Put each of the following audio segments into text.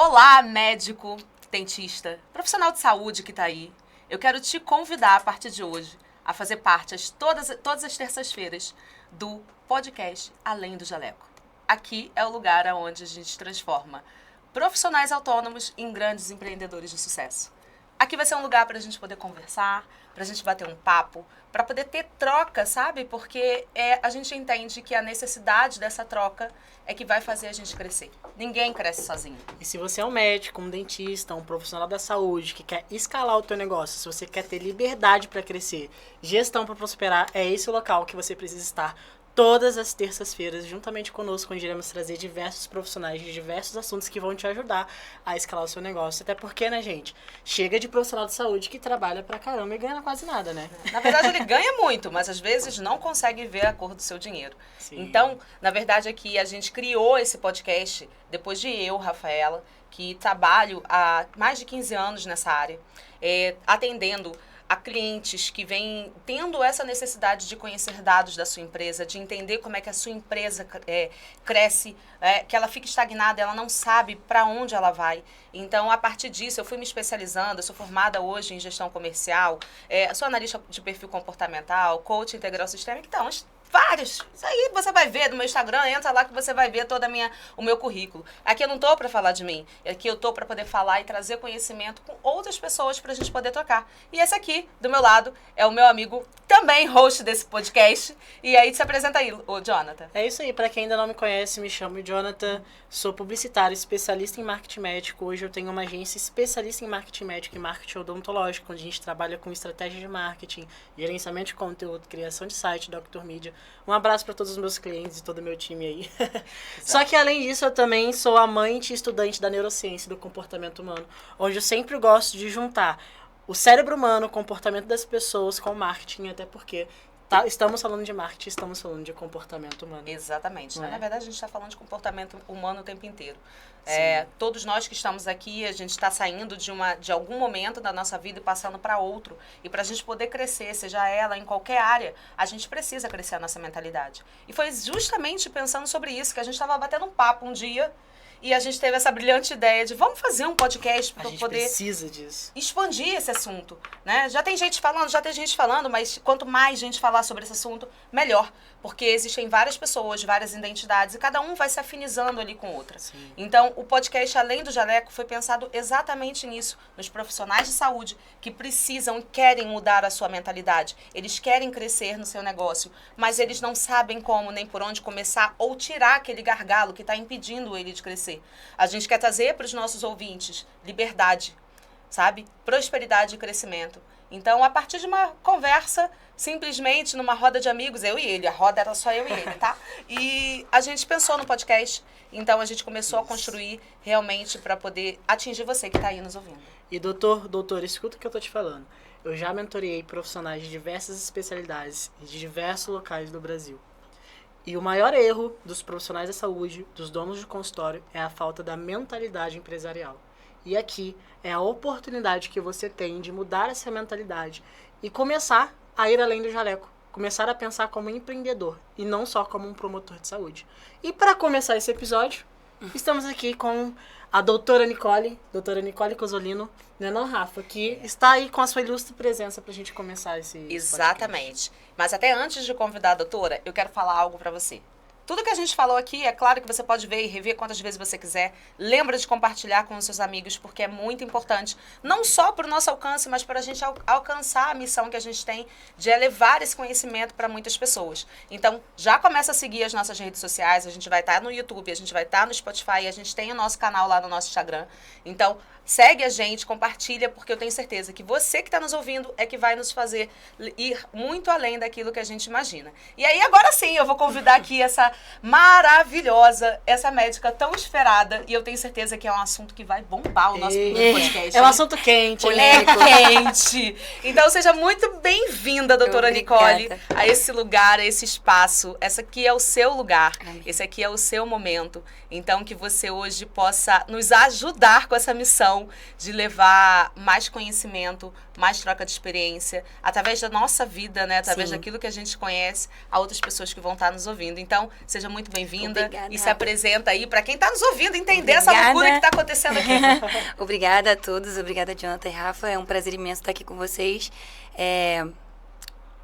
Olá, médico, dentista, profissional de saúde que está aí. Eu quero te convidar a partir de hoje a fazer parte todas as terças-feiras do podcast Além do Jaleco. Aqui é o lugar onde a gente transforma profissionais autônomos em grandes empreendedores de sucesso. Aqui vai ser um lugar para a gente poder conversar, para a gente bater um papo, para poder ter troca, sabe? Porque a gente entende que a necessidade dessa troca é que vai fazer a gente crescer. Ninguém cresce sozinho. E se você é um médico, um dentista, um profissional da saúde que quer escalar o teu negócio, se você quer ter liberdade para crescer, gestão para prosperar, é esse o local que você precisa estar. Todas as terças-feiras, juntamente conosco, onde iremos trazer diversos profissionais de diversos assuntos que vão te ajudar a escalar o seu negócio. Até porque, né, gente? Chega de profissional de saúde que trabalha pra caramba e ganha quase nada, né? Na verdade, ele ganha muito, mas às vezes não consegue ver a cor do seu dinheiro. Sim. Então, na verdade, aqui a gente criou esse podcast depois de eu, Rafaela, que trabalho há mais de 15 anos nessa área, atendendo a clientes que vêm tendo essa necessidade de conhecer dados da sua empresa, de entender como é que a sua empresa cresce, que ela fica estagnada, ela não sabe para onde ela vai. Então, a partir disso, eu fui me especializando, eu sou formada hoje em gestão comercial, sou analista de perfil comportamental, coach integral sistêmico, então, vários. Isso aí você vai ver no meu Instagram, entra lá que você vai ver todo o meu currículo. Aqui eu não estou para falar de mim, aqui eu estou para poder falar e trazer conhecimento com outras pessoas para a gente poder trocar. E esse aqui, do meu lado, é o meu amigo, também host desse podcast. E aí, se apresenta aí, o Jonathan. É isso aí, para quem ainda não me conhece, me chamo Jonathan, sou publicitário, especialista em marketing médico. Hoje eu tenho uma agência especialista em marketing médico e marketing odontológico, onde a gente trabalha com estratégia de marketing, gerenciamento de conteúdo, criação de site, Dr. Media. Um abraço para todos os meus clientes e todo o meu time aí. Só que além disso, eu também sou amante e estudante da neurociência do comportamento humano, onde eu sempre gosto de juntar o cérebro humano, o comportamento das pessoas com o marketing, até porque estamos falando de marketing, estamos falando de comportamento humano. Exatamente. Na verdade, a gente está falando de comportamento humano o tempo inteiro. Todos nós que estamos aqui, a gente está saindo de algum momento da nossa vida e passando para outro. E para a gente poder crescer, seja ela em qualquer área, a gente precisa crescer a nossa mentalidade. E foi justamente pensando sobre isso que a gente estava batendo um papo um dia e a gente teve essa brilhante ideia de vamos fazer um podcast para poder precisa disso. Expandir esse assunto, né? Já tem gente falando, mas quanto mais gente falar sobre esse assunto, melhor. Porque existem várias pessoas, várias identidades, e cada um vai se afinizando ali com outra. Sim. Então, o podcast Além do Jaleco foi pensado exatamente nisso, nos profissionais de saúde que precisam e querem mudar a sua mentalidade. Eles querem crescer no seu negócio, mas eles não sabem como nem por onde começar ou tirar aquele gargalo que está impedindo ele de crescer. A gente quer trazer para os nossos ouvintes liberdade, sabe? Prosperidade e crescimento. Então, a partir de uma conversa, simplesmente numa roda de amigos, eu e ele, a roda era só eu e ele, tá? E a gente pensou no podcast, então a gente começou a construir realmente para poder atingir você que está aí nos ouvindo. E doutor, escuta o que eu tô te falando. Eu já mentoreei profissionais de diversas especialidades e de diversos locais do Brasil. E o maior erro dos profissionais da saúde, dos donos de consultório, é a falta da mentalidade empresarial. E aqui é a oportunidade que você tem de mudar essa mentalidade e começar a ir além do jaleco. Começar a pensar como empreendedor e não só como um promotor de saúde. E para começar esse episódio, estamos aqui com a doutora Nicole Cosolino, né, não, Rafa, que está aí com a sua ilustre presença para a gente começar esse Exatamente. Podcast. Mas até antes de convidar a doutora, eu quero falar algo para você. Tudo que a gente falou aqui, é claro que você pode ver e rever quantas vezes você quiser. Lembra de compartilhar com os seus amigos, porque é muito importante, não só para o nosso alcance, mas para a gente alcançar a missão que a gente tem de elevar esse conhecimento para muitas pessoas. Então, já começa a seguir as nossas redes sociais, a gente vai estar no YouTube, a gente vai estar no Spotify, a gente tem o nosso canal lá no nosso Instagram. Então, segue a gente, compartilha, porque eu tenho certeza que você que está nos ouvindo é que vai nos fazer ir muito além daquilo que a gente imagina. E aí, agora sim, eu vou convidar aqui essa maravilhosa, essa médica tão esperada, e eu tenho certeza que é um assunto que vai bombar o nosso podcast. É um assunto quente, né? Quente. Então, seja muito bem-vinda, doutora Nicole, a esse lugar, a esse espaço. Esse aqui é o seu lugar, esse aqui é o seu momento. Então, que você hoje possa nos ajudar com essa missão de levar mais conhecimento, mais troca de experiência, através da nossa vida, né? Através Sim. daquilo que a gente conhece, a outras pessoas que vão estar nos ouvindo. Então, seja muito bem-vinda Obrigada. e se apresenta aí para quem está nos ouvindo entender essa Obrigada. loucura que está acontecendo aqui. Obrigada a todos, obrigada Jonathan e Rafa, é um prazer imenso estar aqui com vocês.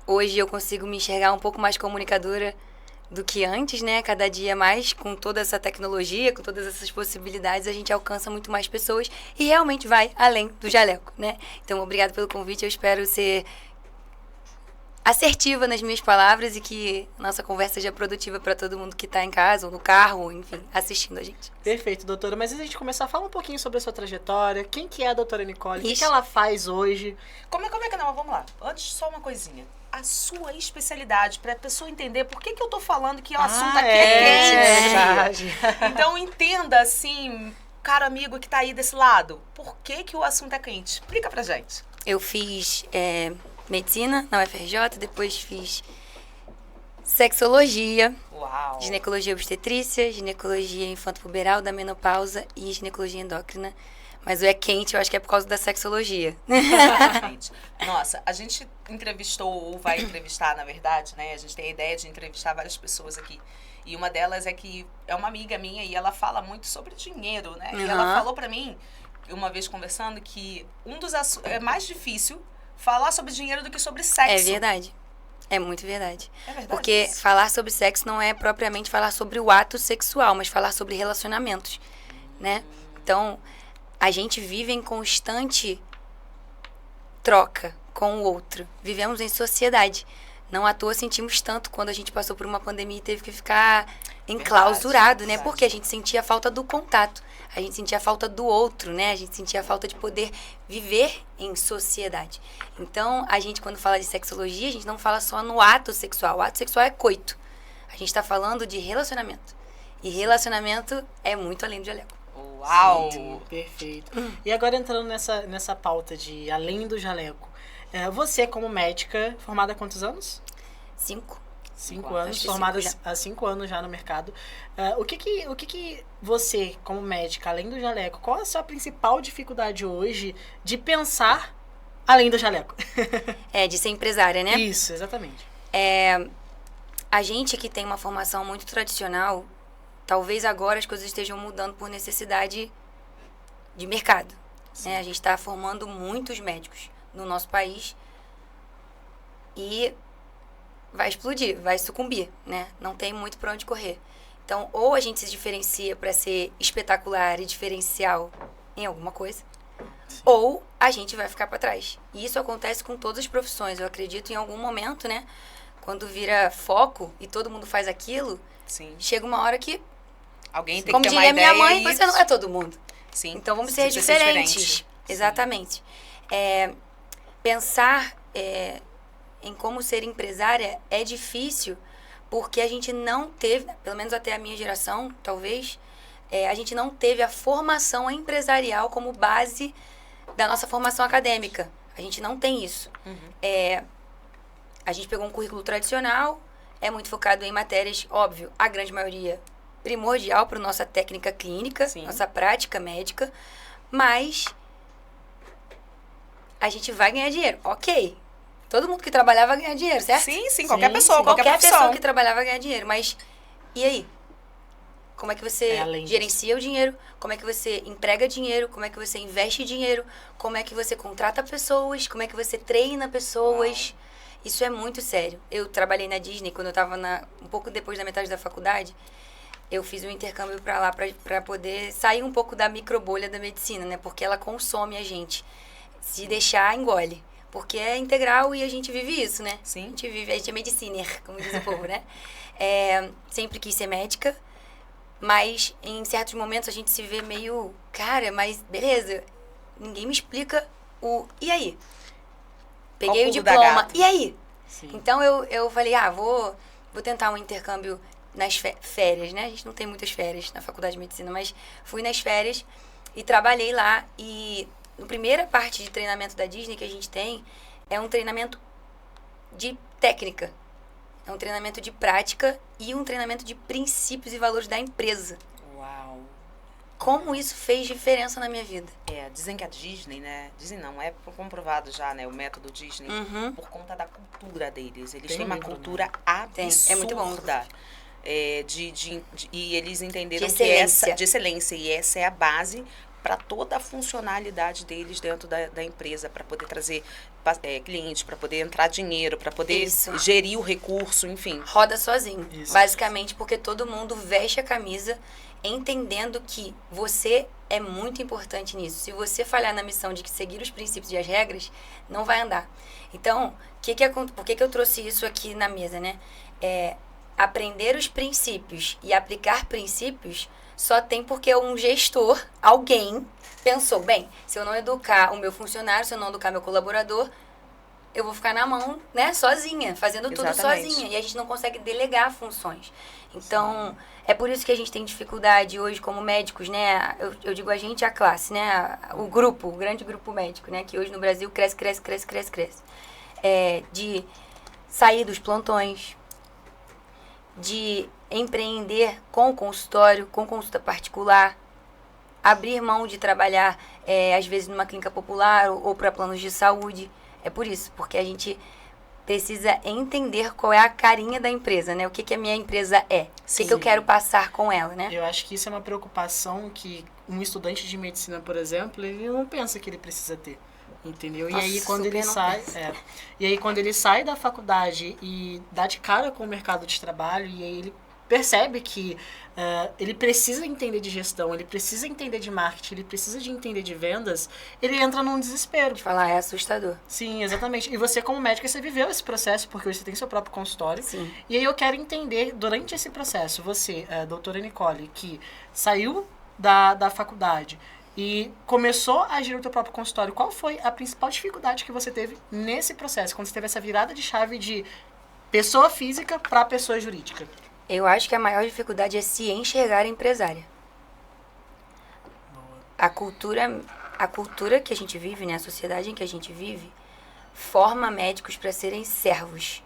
Hoje eu consigo me enxergar um pouco mais comunicadora do que antes, né? Cada dia mais, com toda essa tecnologia, com todas essas possibilidades, a gente alcança muito mais pessoas e realmente vai além do jaleco, né? Então, obrigado pelo convite, eu espero ser assertiva nas minhas palavras e que nossa conversa seja produtiva para todo mundo que está em casa ou no carro, ou, enfim, assistindo a gente. Perfeito, doutora. Mas antes de a gente começar, fala um pouquinho sobre a sua trajetória. Quem que é a doutora Nicole? O que Ixi. que ela faz hoje? Como é que não? Vamos lá. Antes, só uma coisinha. A sua especialidade, para a pessoa entender por que eu tô falando que o assunto aqui é quente. verdade. Então, entenda, assim, caro amigo que tá aí desse lado, por que o assunto é quente? Explica pra gente. Eu fiz medicina na UFRJ, depois fiz sexologia, Uau! ginecologia obstetrícia, ginecologia infanto-puberal, da menopausa e ginecologia endócrina. Mas o é quente, eu acho que é por causa da sexologia. Gente, nossa, a gente entrevistou, ou vai entrevistar, na verdade, né? A gente tem a ideia de entrevistar várias pessoas aqui. E uma delas é que é uma amiga minha e ela fala muito sobre dinheiro, né? E ela falou pra mim, uma vez conversando, que é mais difícil falar sobre dinheiro do que sobre sexo. É verdade. É muito verdade. É verdade Porque isso? falar sobre sexo não é propriamente falar sobre o ato sexual, mas falar sobre relacionamentos, né? Então, a gente vive em constante troca com o outro. Vivemos em sociedade. Não à toa sentimos tanto quando a gente passou por uma pandemia e teve que ficar enclausurado, né? verdade. Porque a gente sentia a falta do contato. A gente sentia a falta do outro, né? A gente sentia a falta de poder viver em sociedade. Então, a gente, quando fala de sexologia, a gente não fala só no ato sexual. O ato sexual é coito. A gente está falando de relacionamento. E relacionamento é muito além do jaleco. Uau! Sim, perfeito. E agora entrando nessa pauta de além do jaleco. Você, como médica, formada há quantos anos? 5. 5 anos. anos, Acho que formada 5 há 5 anos já no mercado. O que você, como médica, além do jaleco, qual a sua principal dificuldade hoje de pensar além do jaleco? De ser empresária, né? Isso, exatamente. A gente que tem uma formação muito tradicional, talvez agora as coisas estejam mudando por necessidade de mercado. Né? A gente está formando muitos médicos no nosso país e vai explodir, vai sucumbir, né? Não tem muito para onde correr. Então, ou a gente se diferencia para ser espetacular e diferencial em alguma coisa, ou a gente vai ficar para trás. E isso acontece com todas as profissões. Eu acredito em algum momento, né? Quando vira foco e todo mundo faz aquilo, Sim. chega uma hora que, Alguém tem como que ter uma diria minha ideia mãe, e- você não é todo mundo. Sim. Então vamos Você ser precisa ser diferentes. diferente. Exatamente. Pensar em como ser empresária é difícil porque a gente não teve, pelo menos até a minha geração, talvez, a gente não teve a formação empresarial como base da nossa formação acadêmica. A gente não tem isso. A gente pegou um currículo tradicional, é muito focado em matérias, óbvio, a grande maioria primordial para nossa técnica clínica, Sim. nossa prática médica, mas a gente vai ganhar dinheiro. Ok. Todo mundo que trabalhar vai ganhar dinheiro, certo? Sim, sim, qualquer Sim, pessoa, sim. qualquer Qualquer profissão. pessoa que trabalhar vai ganhar dinheiro, mas e aí? Como é que você É além disso. gerencia o dinheiro? Como é que você emprega dinheiro? Como é que você investe dinheiro? Como é que você contrata pessoas? Como é que você treina pessoas? Isso é muito sério. Eu trabalhei na Disney quando eu estava um pouco depois da metade da faculdade. Eu fiz um intercâmbio para lá para poder sair um pouco da microbolha da medicina, né? Porque ela consome a gente. Se deixar, engole. Porque é integral e a gente vive isso, né? Sim. A gente é mediciner, como diz o povo, né? Sempre quis ser médica, mas em certos momentos a gente se vê meio... Cara, mas beleza, ninguém me explica e aí? Peguei Qual o pulo da diploma, gata? e aí? Sim. Então eu falei, vou tentar um intercâmbio nas férias, né? A gente não tem muitas férias na faculdade de medicina, mas fui nas férias e trabalhei lá. E a primeira parte de treinamento da Disney que a gente tem é um treinamento de técnica, é um treinamento de prática e um treinamento de princípios e valores da empresa. Uau. como isso fez diferença na minha vida. Dizem que a Disney, né? Dizem não, é comprovado já, né? O método Disney, por conta da cultura deles. Eles têm uma cultura absurda. É muito bom. E eles entenderam de excelência. E essa é a base para toda a funcionalidade deles dentro da empresa, para poder trazer clientes, para poder entrar dinheiro, para poder gerir o recurso, enfim. Roda sozinho, basicamente, porque todo mundo veste a camisa entendendo que você é muito importante nisso. Se você falhar na missão de seguir os princípios e as regras, não vai andar. Então, por que eu trouxe isso aqui na mesa, né? Aprender os princípios e aplicar princípios só tem porque um gestor, alguém, pensou, bem, se eu não educar o meu funcionário, se eu não educar meu colaborador, eu vou ficar na mão, né, sozinha, fazendo tudo sozinha. E a gente não consegue delegar funções. Então, é por isso que a gente tem dificuldade hoje como médicos, né? Eu digo a gente, a classe, né? O grupo, o grande grupo médico, né? Que hoje no Brasil cresce. De sair dos plantões, de empreender com o consultório, com consulta particular, abrir mão de trabalhar, às vezes, numa clínica popular ou para planos de saúde. É por isso, porque a gente precisa entender qual é a carinha da empresa, né? O que a minha empresa é, o que eu quero passar com ela, né? Eu acho que isso é uma preocupação que um estudante de medicina, por exemplo, ele não pensa que ele precisa ter. Entendeu? Nossa, e aí quando ele sai da faculdade e dá de cara com o mercado de trabalho, e aí ele percebe que ele precisa entender de gestão, ele precisa entender de marketing, ele precisa de entender de vendas, ele entra num desespero. De falar, é assustador. Sim, exatamente. E você como médica, você viveu esse processo, porque você tem seu próprio consultório. Sim. E aí eu quero entender, durante esse processo, você, doutora Nicole, que saiu da faculdade e começou a agir no teu próprio consultório, qual foi a principal dificuldade que você teve nesse processo, quando você teve essa virada de chave de pessoa física para pessoa jurídica? Eu acho que a maior dificuldade é se enxergar empresária. A cultura que a gente vive, né, a sociedade em que a gente vive, forma médicos para serem servos.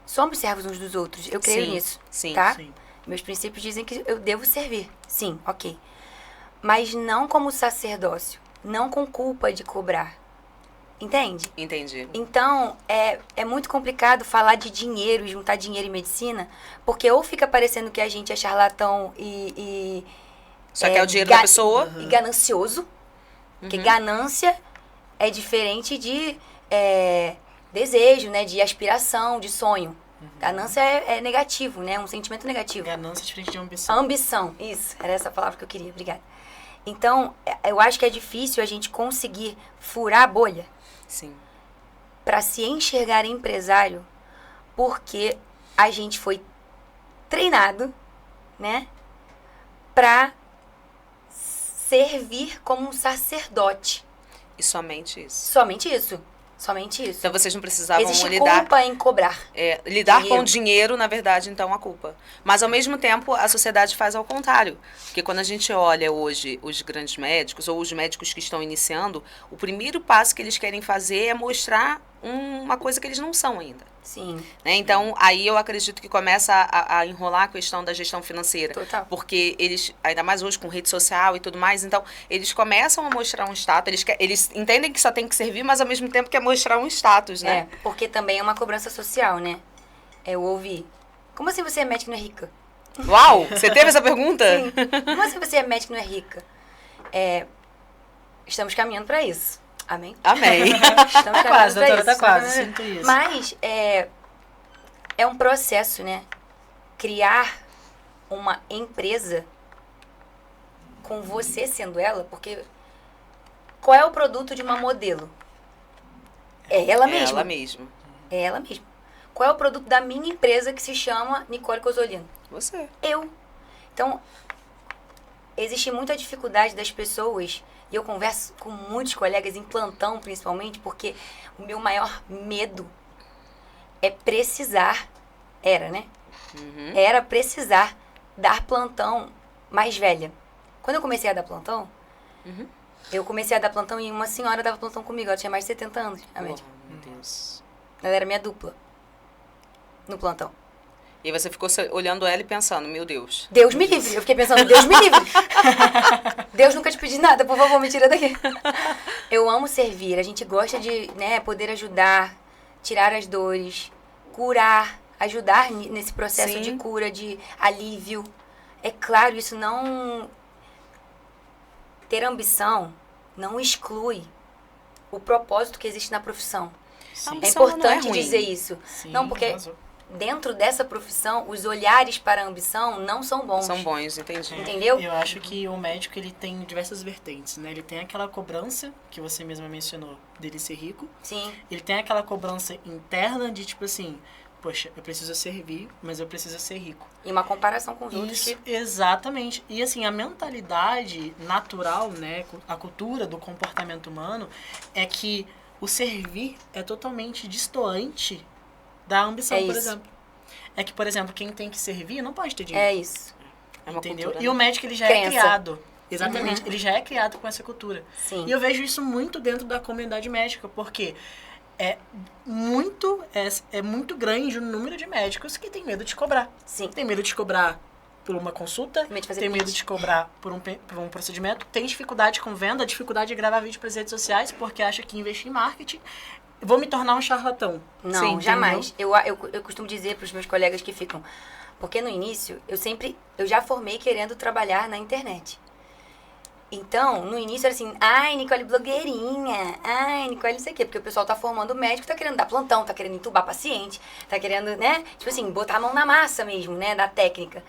Somos servos uns dos outros, eu creio nisso, tá? Sim. Meus princípios dizem que eu devo servir, sim, ok. Mas não como sacerdócio, não com culpa de cobrar. Entende? Entendi. Então, é muito complicado falar de dinheiro, juntar dinheiro e medicina, porque ou fica parecendo que a gente é charlatão só que é o dinheiro da pessoa. E ganancioso. Porque ganância é diferente de desejo, né? De aspiração, de sonho. Ganância é negativo, né? Um sentimento negativo. Ganância é diferente de ambição. Ambição, isso. Era essa palavra que eu queria. Obrigada. Então, eu acho que é difícil a gente conseguir furar a bolha. Sim. Para se enxergar empresário, porque a gente foi treinado, né, para servir como um sacerdote. E somente isso. Somente isso. Então vocês não precisavam Existe lidar... culpa em cobrar. Lidar dinheiro. Com o dinheiro, na verdade, então, a culpa. Mas, ao mesmo tempo, a sociedade faz ao contrário. Porque quando a gente olha hoje os grandes médicos, ou os médicos que estão iniciando, o primeiro passo que eles querem fazer é mostrar uma coisa que eles não são ainda. Sim. Né? Então, aí eu acredito que começa a enrolar a questão da gestão financeira. Total. Porque eles, ainda mais hoje com rede social e tudo mais, então, eles começam a mostrar um status, eles entendem que só tem que servir, mas ao mesmo tempo quer mostrar um status, né? Porque também é uma cobrança social, né? Eu ouvi, como assim você é médica e não é rica? Uau! Você teve essa pergunta? Sim. Como assim você é médica e não é rica? Estamos caminhando para isso. Amém? Amém. Estamos quase, doutora, tá quase. Sinto isso. Mas é um processo, né? Criar uma empresa com você sendo ela, porque qual é o produto de uma modelo? É ela mesma. Ela mesma. É ela mesma. Qual é o produto da minha empresa que se chama Nicole Cozzolino? Você. Eu. Então, existe muita dificuldade das pessoas, e eu converso com muitos colegas em plantão, principalmente, porque o meu maior medo é precisar, né? Era precisar dar plantão mais velha. Quando eu comecei a dar plantão, eu comecei a dar plantão e uma senhora dava plantão comigo, ela tinha mais de 70 anos, a médica. Meu Deus. Ela era minha dupla no plantão. E aí você ficou olhando ela e pensando, meu Deus. Deus me livre. Eu fiquei pensando, Deus me livre. Deus nunca te pedi nada, por favor, me tira daqui. Eu amo servir. A gente gosta de, né, poder ajudar, tirar as dores, curar, ajudar nesse processo Sim. de cura, de alívio. É claro, isso não... Ter ambição não exclui o propósito que existe na profissão. A É ambição não é importante ruim. dizer isso. Sim, Não, porque arrasou. dentro dessa profissão, os olhares para a ambição não são bons. São bons, entendi. Entendeu? Eu acho que o médico, ele tem diversas vertentes, né? Ele tem aquela cobrança, que você mesma mencionou, dele ser rico. Sim. Ele tem aquela cobrança interna de, tipo assim, poxa, eu preciso servir, mas eu preciso ser rico. E uma comparação com os outros Isso, que... exatamente. E assim, a mentalidade natural, né, a cultura do comportamento humano é que o servir é totalmente distoante da ambição, É por isso. exemplo. É que, por exemplo, quem tem que servir não pode ter dinheiro. É isso. É uma Entendeu? cultura, E né? o médico, ele já Crença. é criado. Exatamente. Ele já é criado com essa cultura. Sim. E eu vejo isso muito dentro da comunidade médica, porque é muito grande o número de médicos que tem medo de cobrar. Sim. Tem medo de cobrar por uma consulta, Tem medo de fazer tem medo pitch. de cobrar por um procedimento, tem dificuldade com venda, dificuldade de gravar vídeo para as redes sociais, porque acha que investir em marketing, vou me tornar um charlatão. Não, Sim, jamais. Eu costumo dizer para os meus colegas que ficam... Porque no início, eu já formei querendo trabalhar na internet. Então, no início era assim, ai, Nicole blogueirinha, ai, Nicole não sei o quê, porque o pessoal tá formando médico, tá querendo dar plantão, tá querendo entubar paciente, tá querendo, né, tipo assim, botar a mão na massa mesmo, né, da técnica.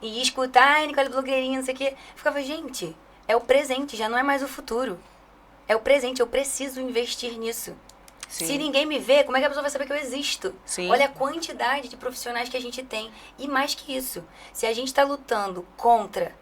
E escutar, ai, Nicole blogueirinha, não sei o quê. Ficava, gente, é o presente, já não é mais o futuro. É o presente, eu preciso investir nisso. Sim. Se ninguém me vê, como é que a pessoa vai saber que eu existo? Sim. Olha a quantidade de profissionais que a gente tem. E mais que isso, se a gente está lutando contra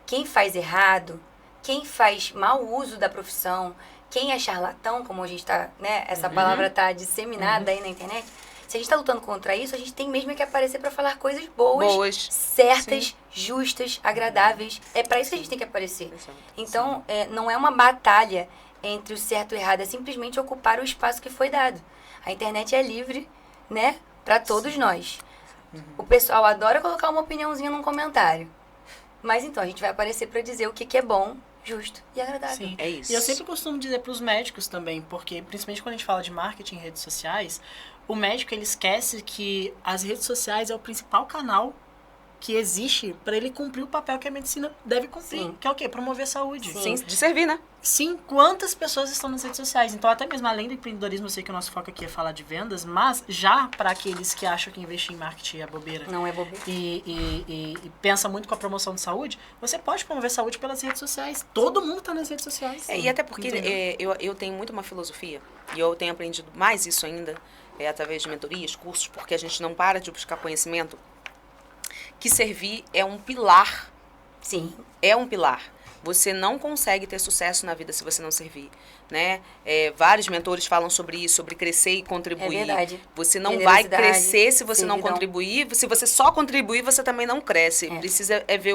quem faz errado, quem faz mau uso da profissão, quem é charlatão, como a gente está, né? Essa palavra está disseminada aí na internet. Se a gente está lutando contra isso, a gente tem mesmo que aparecer para falar coisas boas, certas, Sim. justas, agradáveis. É para isso que a gente tem que aparecer. Exato. Então, não é uma batalha entre o certo e o errado, é simplesmente ocupar o espaço que foi dado. A internet é livre, né, para todos nós. O pessoal adora colocar uma opiniãozinha num comentário. Mas então, a gente vai aparecer para dizer o que é bom, justo e agradável. Sim. É isso. E eu sempre costumo dizer para os médicos também, porque principalmente quando a gente fala de marketing em redes sociais, o médico, ele esquece que as redes sociais é o principal canal que existe para ele cumprir o papel que a medicina deve cumprir, Sim. que é o quê? Promover a saúde. Sim, de servir, né? Sim, quantas pessoas estão nas redes sociais? Então, até mesmo além do empreendedorismo, eu sei que o nosso foco aqui é falar de vendas, mas já para aqueles que acham que investir em marketing é bobeira Não é bobeira. e pensa muito com a promoção de saúde, você pode promover saúde pelas redes sociais. Todo mundo está nas redes sociais. E até porque Entendeu? eu tenho muito uma filosofia, e eu tenho aprendido mais isso ainda, através de mentorias, cursos, porque a gente não para de buscar conhecimento, que servir é um pilar. Sim. É um pilar. Você não consegue ter sucesso na vida se você não servir, né? Vários mentores falam sobre isso, sobre crescer e contribuir. É verdade. Você não vai Generosidade, crescer se você não servidão. contribuir. Se você só contribuir, você também não cresce. É. Precisa ver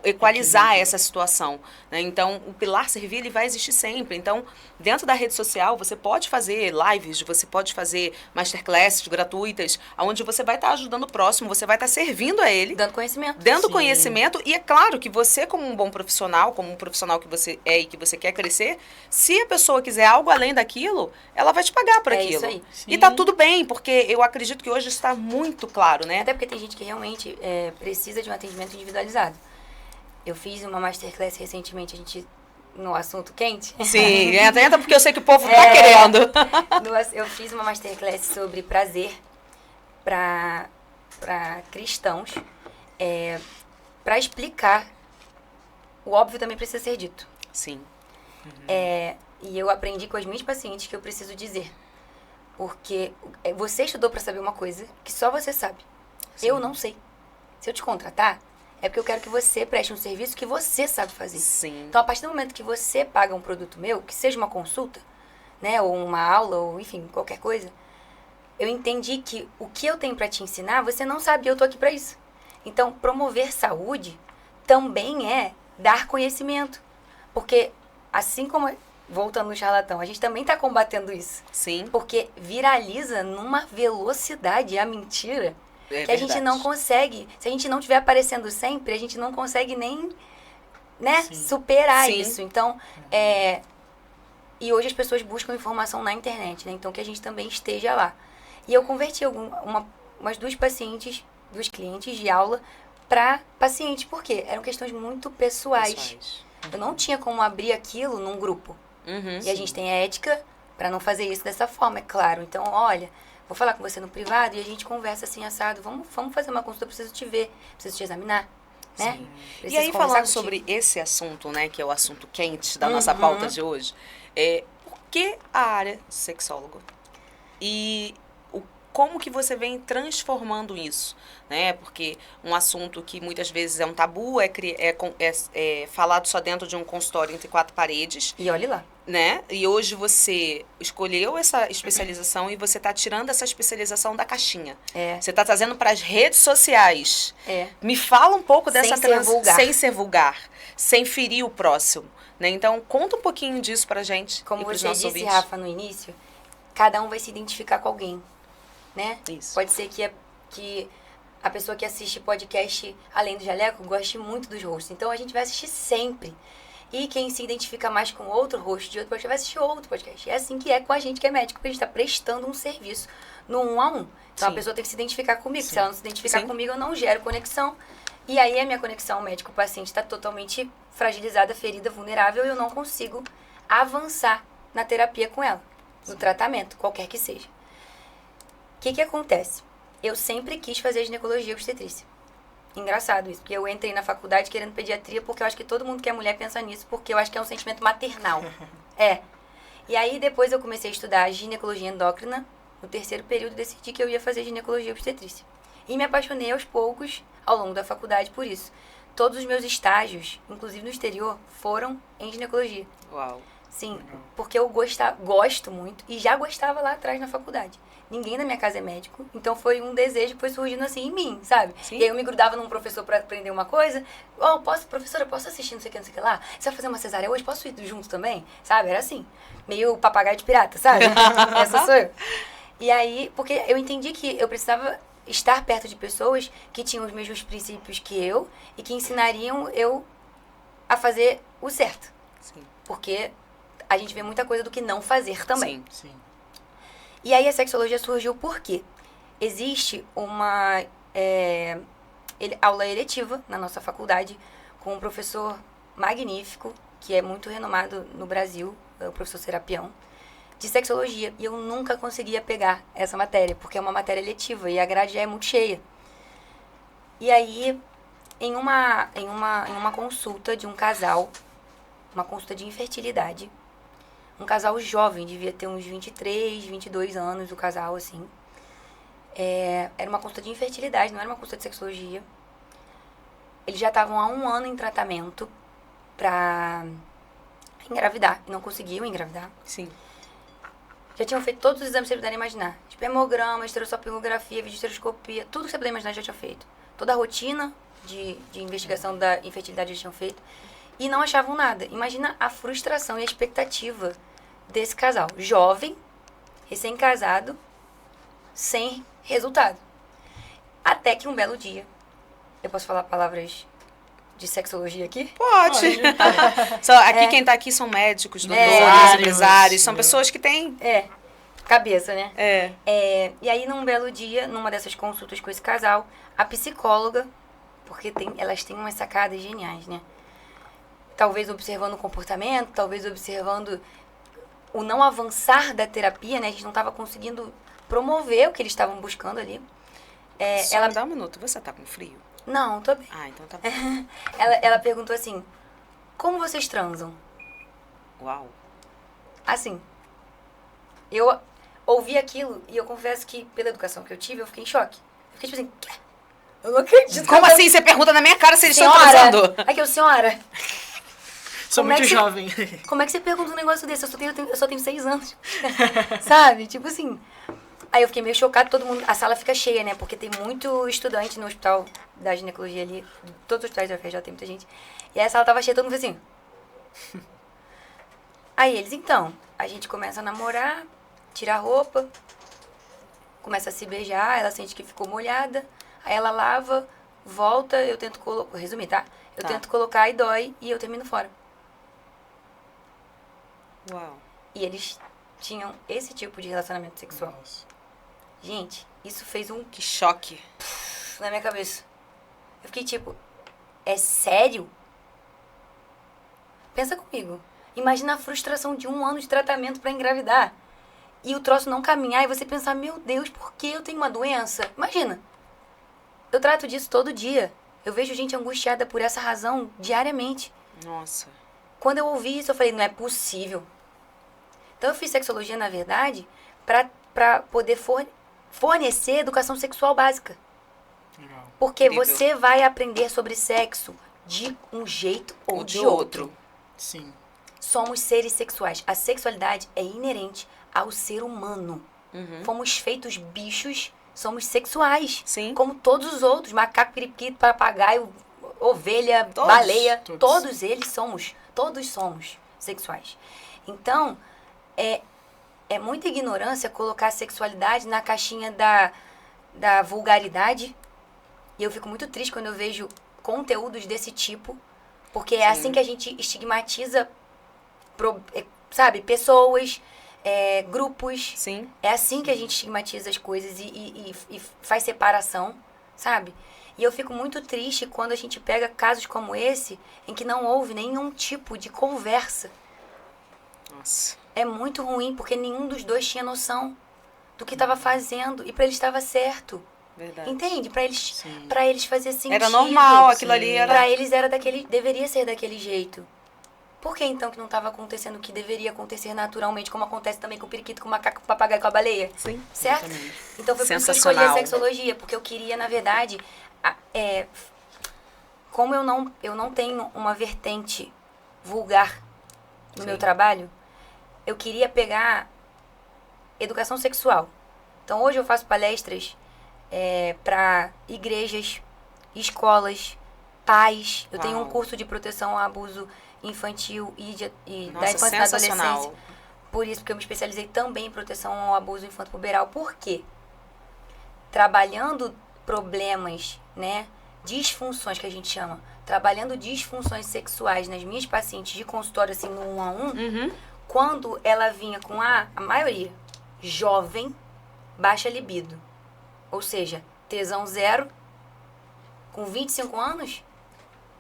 equalizar essa situação, né? Então, o pilar servir, ele vai existir sempre. Então, dentro da rede social, você pode fazer lives, você pode fazer masterclasses gratuitas, onde você vai estar ajudando o próximo, você vai estar servindo a ele, Dando conhecimento. dando Sim. conhecimento, e é claro que você, como um bom profissional, como um profissional que você é e que você quer crescer, se a pessoa quiser algo além daquilo, ela vai te pagar por É aquilo. isso aí. E tá tudo bem, porque eu acredito que hoje está muito claro, né? Até porque tem gente que realmente precisa de um atendimento individualizado. Eu fiz uma masterclass recentemente, no assunto quente. Sim, entra porque eu sei que o povo tá querendo. Eu fiz uma masterclass sobre prazer para cristãos, para explicar. O óbvio também precisa ser dito. Sim. E eu aprendi com as minhas pacientes que eu preciso dizer. Porque você estudou para saber uma coisa que só você sabe. Sim. Eu não sei. Se eu te contratar, é porque eu quero que você preste um serviço que você sabe fazer. Sim. Então, a partir do momento que você paga um produto meu, que seja uma consulta, né, ou uma aula, ou enfim, qualquer coisa, eu entendi que o que eu tenho para te ensinar, você não sabe, e eu tô aqui para isso. Então, promover saúde também é dar conhecimento. Porque, assim como, voltando no charlatão, a gente também está combatendo isso. Sim. Porque viraliza numa velocidade a mentira que a gente não consegue, se a gente não estiver aparecendo sempre, a gente não consegue nem, né, superar Sim. isso. Então, e hoje as pessoas buscam informação na internet, né? Então que a gente também esteja lá. E eu converti umas duas clientes de aula para pacientes, porque eram questões muito pessoais. Eu não tinha como abrir aquilo num grupo. E a gente tem ética para não fazer isso dessa forma, é claro. Então, olha, vou falar com você no privado e a gente conversa assim, assado. Vamos fazer uma consulta, eu preciso te ver, preciso te examinar, né? E aí, falando sobre esse assunto, né, que é o assunto quente da nossa pauta de hoje, por que a área sexólogo? E como que você vem transformando isso, né? Porque um assunto que muitas vezes é um tabu, é falado só dentro de um consultório entre quatro paredes. E olhe lá. Né? E hoje você escolheu essa especialização e você está tirando essa especialização da caixinha. Você está trazendo para as redes sociais. Me fala um pouco dessa sem ser vulgar, sem ferir o próximo. Né? Então, conta um pouquinho disso pra gente. Como você disse, Rafa, no início, cada um vai se identificar com alguém. Né? Isso. Pode ser que a pessoa que assiste podcast Além do Jaleco goste muito dos hosts. Então, a gente vai assistir sempre. E quem se identifica mais com outro host de outro podcast vai assistir outro podcast. É assim que é com a gente que é médico, porque a gente está prestando um serviço no 1 a 1. Então, a pessoa tem que se identificar comigo. Se ela não se identificar comigo, eu não gero conexão. E aí, a minha conexão médico-paciente está totalmente fragilizada, ferida, vulnerável, e eu não consigo avançar na terapia com ela, no tratamento, qualquer que seja. O que acontece? Eu sempre quis fazer ginecologia e obstetrícia. Engraçado isso, porque eu entrei na faculdade querendo pediatria, porque eu acho que todo mundo que é mulher pensa nisso, porque eu acho que é um sentimento maternal. E aí depois eu comecei a estudar ginecologia endócrina. No 3º período decidi que eu ia fazer ginecologia e obstetrícia. E me apaixonei aos poucos, ao longo da faculdade, por isso. Todos os meus estágios, inclusive no exterior, foram em ginecologia. Uau. Sim, porque eu gosto muito e já gostava lá atrás na faculdade. Ninguém na minha casa é médico, então foi um desejo que foi surgindo assim em mim, sabe? Sim. E aí eu me grudava num professor pra aprender uma coisa. Professora, posso assistir não sei o que lá? Você vai fazer uma cesárea hoje? Posso ir junto também? Sabe? Era assim, meio papagaio de pirata, sabe? Essa sou eu. E aí, porque eu entendi que eu precisava estar perto de pessoas que tinham os mesmos princípios que eu e que ensinariam eu a fazer o certo. Sim. Porque a gente vê muita coisa do que não fazer também. Sim. E aí a sexologia surgiu porque existe uma aula eletiva na nossa faculdade com um professor magnífico, que é muito renomado no Brasil, o professor Serapião, de sexologia. E eu nunca conseguia pegar essa matéria, porque é uma matéria eletiva e a grade já é muito cheia. E aí, em uma consulta de um casal, uma consulta de infertilidade, um casal jovem, devia ter uns 23, 22 anos, o casal, assim. Era uma consulta de infertilidade, não era uma consulta de sexologia. Eles já estavam há 1 ano em tratamento pra engravidar, e não conseguiam engravidar. Sim. Já tinham feito todos os exames que você puder imaginar. Tipo, hemograma, esterossalpingografia, videoestereoscopia, tudo que você puder imaginar já tinha feito. Toda a rotina de investigação da infertilidade já tinham feito. E não achavam nada. Imagina a frustração e a expectativa desse casal. Jovem, recém-casado, sem resultado. Até que um belo dia... Eu posso falar palavras de sexologia aqui? Pode. Quem tá aqui são médicos, doutores, empresários. São pessoas que têm... Cabeça, né? E aí, num belo dia, numa dessas consultas com esse casal, a psicóloga, porque elas têm umas sacadas geniais, né? Talvez observando o comportamento, talvez observando o não avançar da terapia, né? A gente não estava conseguindo promover o que eles estavam buscando ali. Ela dá um minuto. Você tá com frio? Não, tô bem. Ah, então tá bom. Ela perguntou assim, como vocês transam? Uau. Assim, eu ouvi aquilo e eu confesso que, pela educação que eu tive, eu fiquei em choque. Eu fiquei tipo assim, eu não acredito. Como assim? Você pergunta na minha cara se eles estão transando? Aqui, senhora... Sou muito jovem. Como é que você pergunta um negócio desse? Eu só tenho 6 anos. Sabe? Tipo assim... Aí eu fiquei meio chocada, todo mundo... A sala fica cheia, né? Porque tem muito estudante no hospital da ginecologia ali. Todos os hospitais da UFRJ tem muita gente. E aí a sala tava cheia, todo mundo assim... Aí eles, então... A gente começa a namorar, tira a roupa, começa a se beijar, ela sente que ficou molhada. ela lava, volta, eu tento colocar... Resumir, tá? Eu tento colocar e dói e eu termino fora. Uau. E eles tinham esse tipo de relacionamento sexual. Nossa. Gente, isso fez um Que choque. na minha cabeça. Eu fiquei tipo, é sério? Pensa comigo. Imagina a frustração de 1 ano de tratamento pra engravidar. E o troço não caminhar e você pensar, meu Deus, por que eu tenho uma doença? Imagina. Eu trato disso todo dia. Eu vejo gente angustiada por essa razão diariamente. Nossa. Quando eu ouvi isso, eu falei, não é possível. Então eu fiz sexologia, na verdade, pra poder fornecer educação sexual básica. Legal. Porque Incrível. você vai aprender sobre sexo de um jeito ou de outro. Sim. Somos seres sexuais. A sexualidade é inerente ao ser humano. Fomos feitos bichos, somos sexuais. Sim. Como todos os outros, macaco, periquito, papagaio, ovelha, Todos. baleia. Todos. Todos eles somos. Todos somos sexuais. Então, é muita ignorância colocar a sexualidade na caixinha da vulgaridade. E eu fico muito triste quando eu vejo conteúdos desse tipo. Porque é assim que a gente estigmatiza, sabe, pessoas, grupos. Sim. É assim que a gente estigmatiza as coisas e faz separação, sabe? E eu fico muito triste quando a gente pega casos como esse, em que não houve nenhum tipo de conversa. Nossa. É muito ruim, porque nenhum dos dois tinha noção do que estava fazendo. E pra eles estava certo. Verdade. Entende? Sim. Pra eles fazia sentido. Era normal, aquilo Sim. ali era... Pra eles era deveria ser daquele jeito. Por que então que não estava acontecendo o que deveria acontecer naturalmente, como acontece também com o periquito, com o macaco, com o papagaio, com a baleia? Sim. Certo? Exatamente. Então foi por isso que eu escolhi a Sensacional. sexologia, porque eu queria, na verdade, como eu não tenho uma vertente vulgar no meu trabalho, eu queria pegar educação sexual. Então hoje eu faço palestras para igrejas, escolas, pais. Eu tenho um Uau. curso de proteção ao abuso infantil e da Nossa, infância e da sensacional. adolescência. Por isso, porque eu me especializei também em proteção ao abuso infanto-puberal. Por quê? Trabalhando problemas, né, disfunções que a gente chama, trabalhando disfunções sexuais nas minhas pacientes de consultório, assim, no 1 a 1, quando ela vinha com a maioria, jovem, baixa libido. Ou seja, tesão zero, com 25 anos,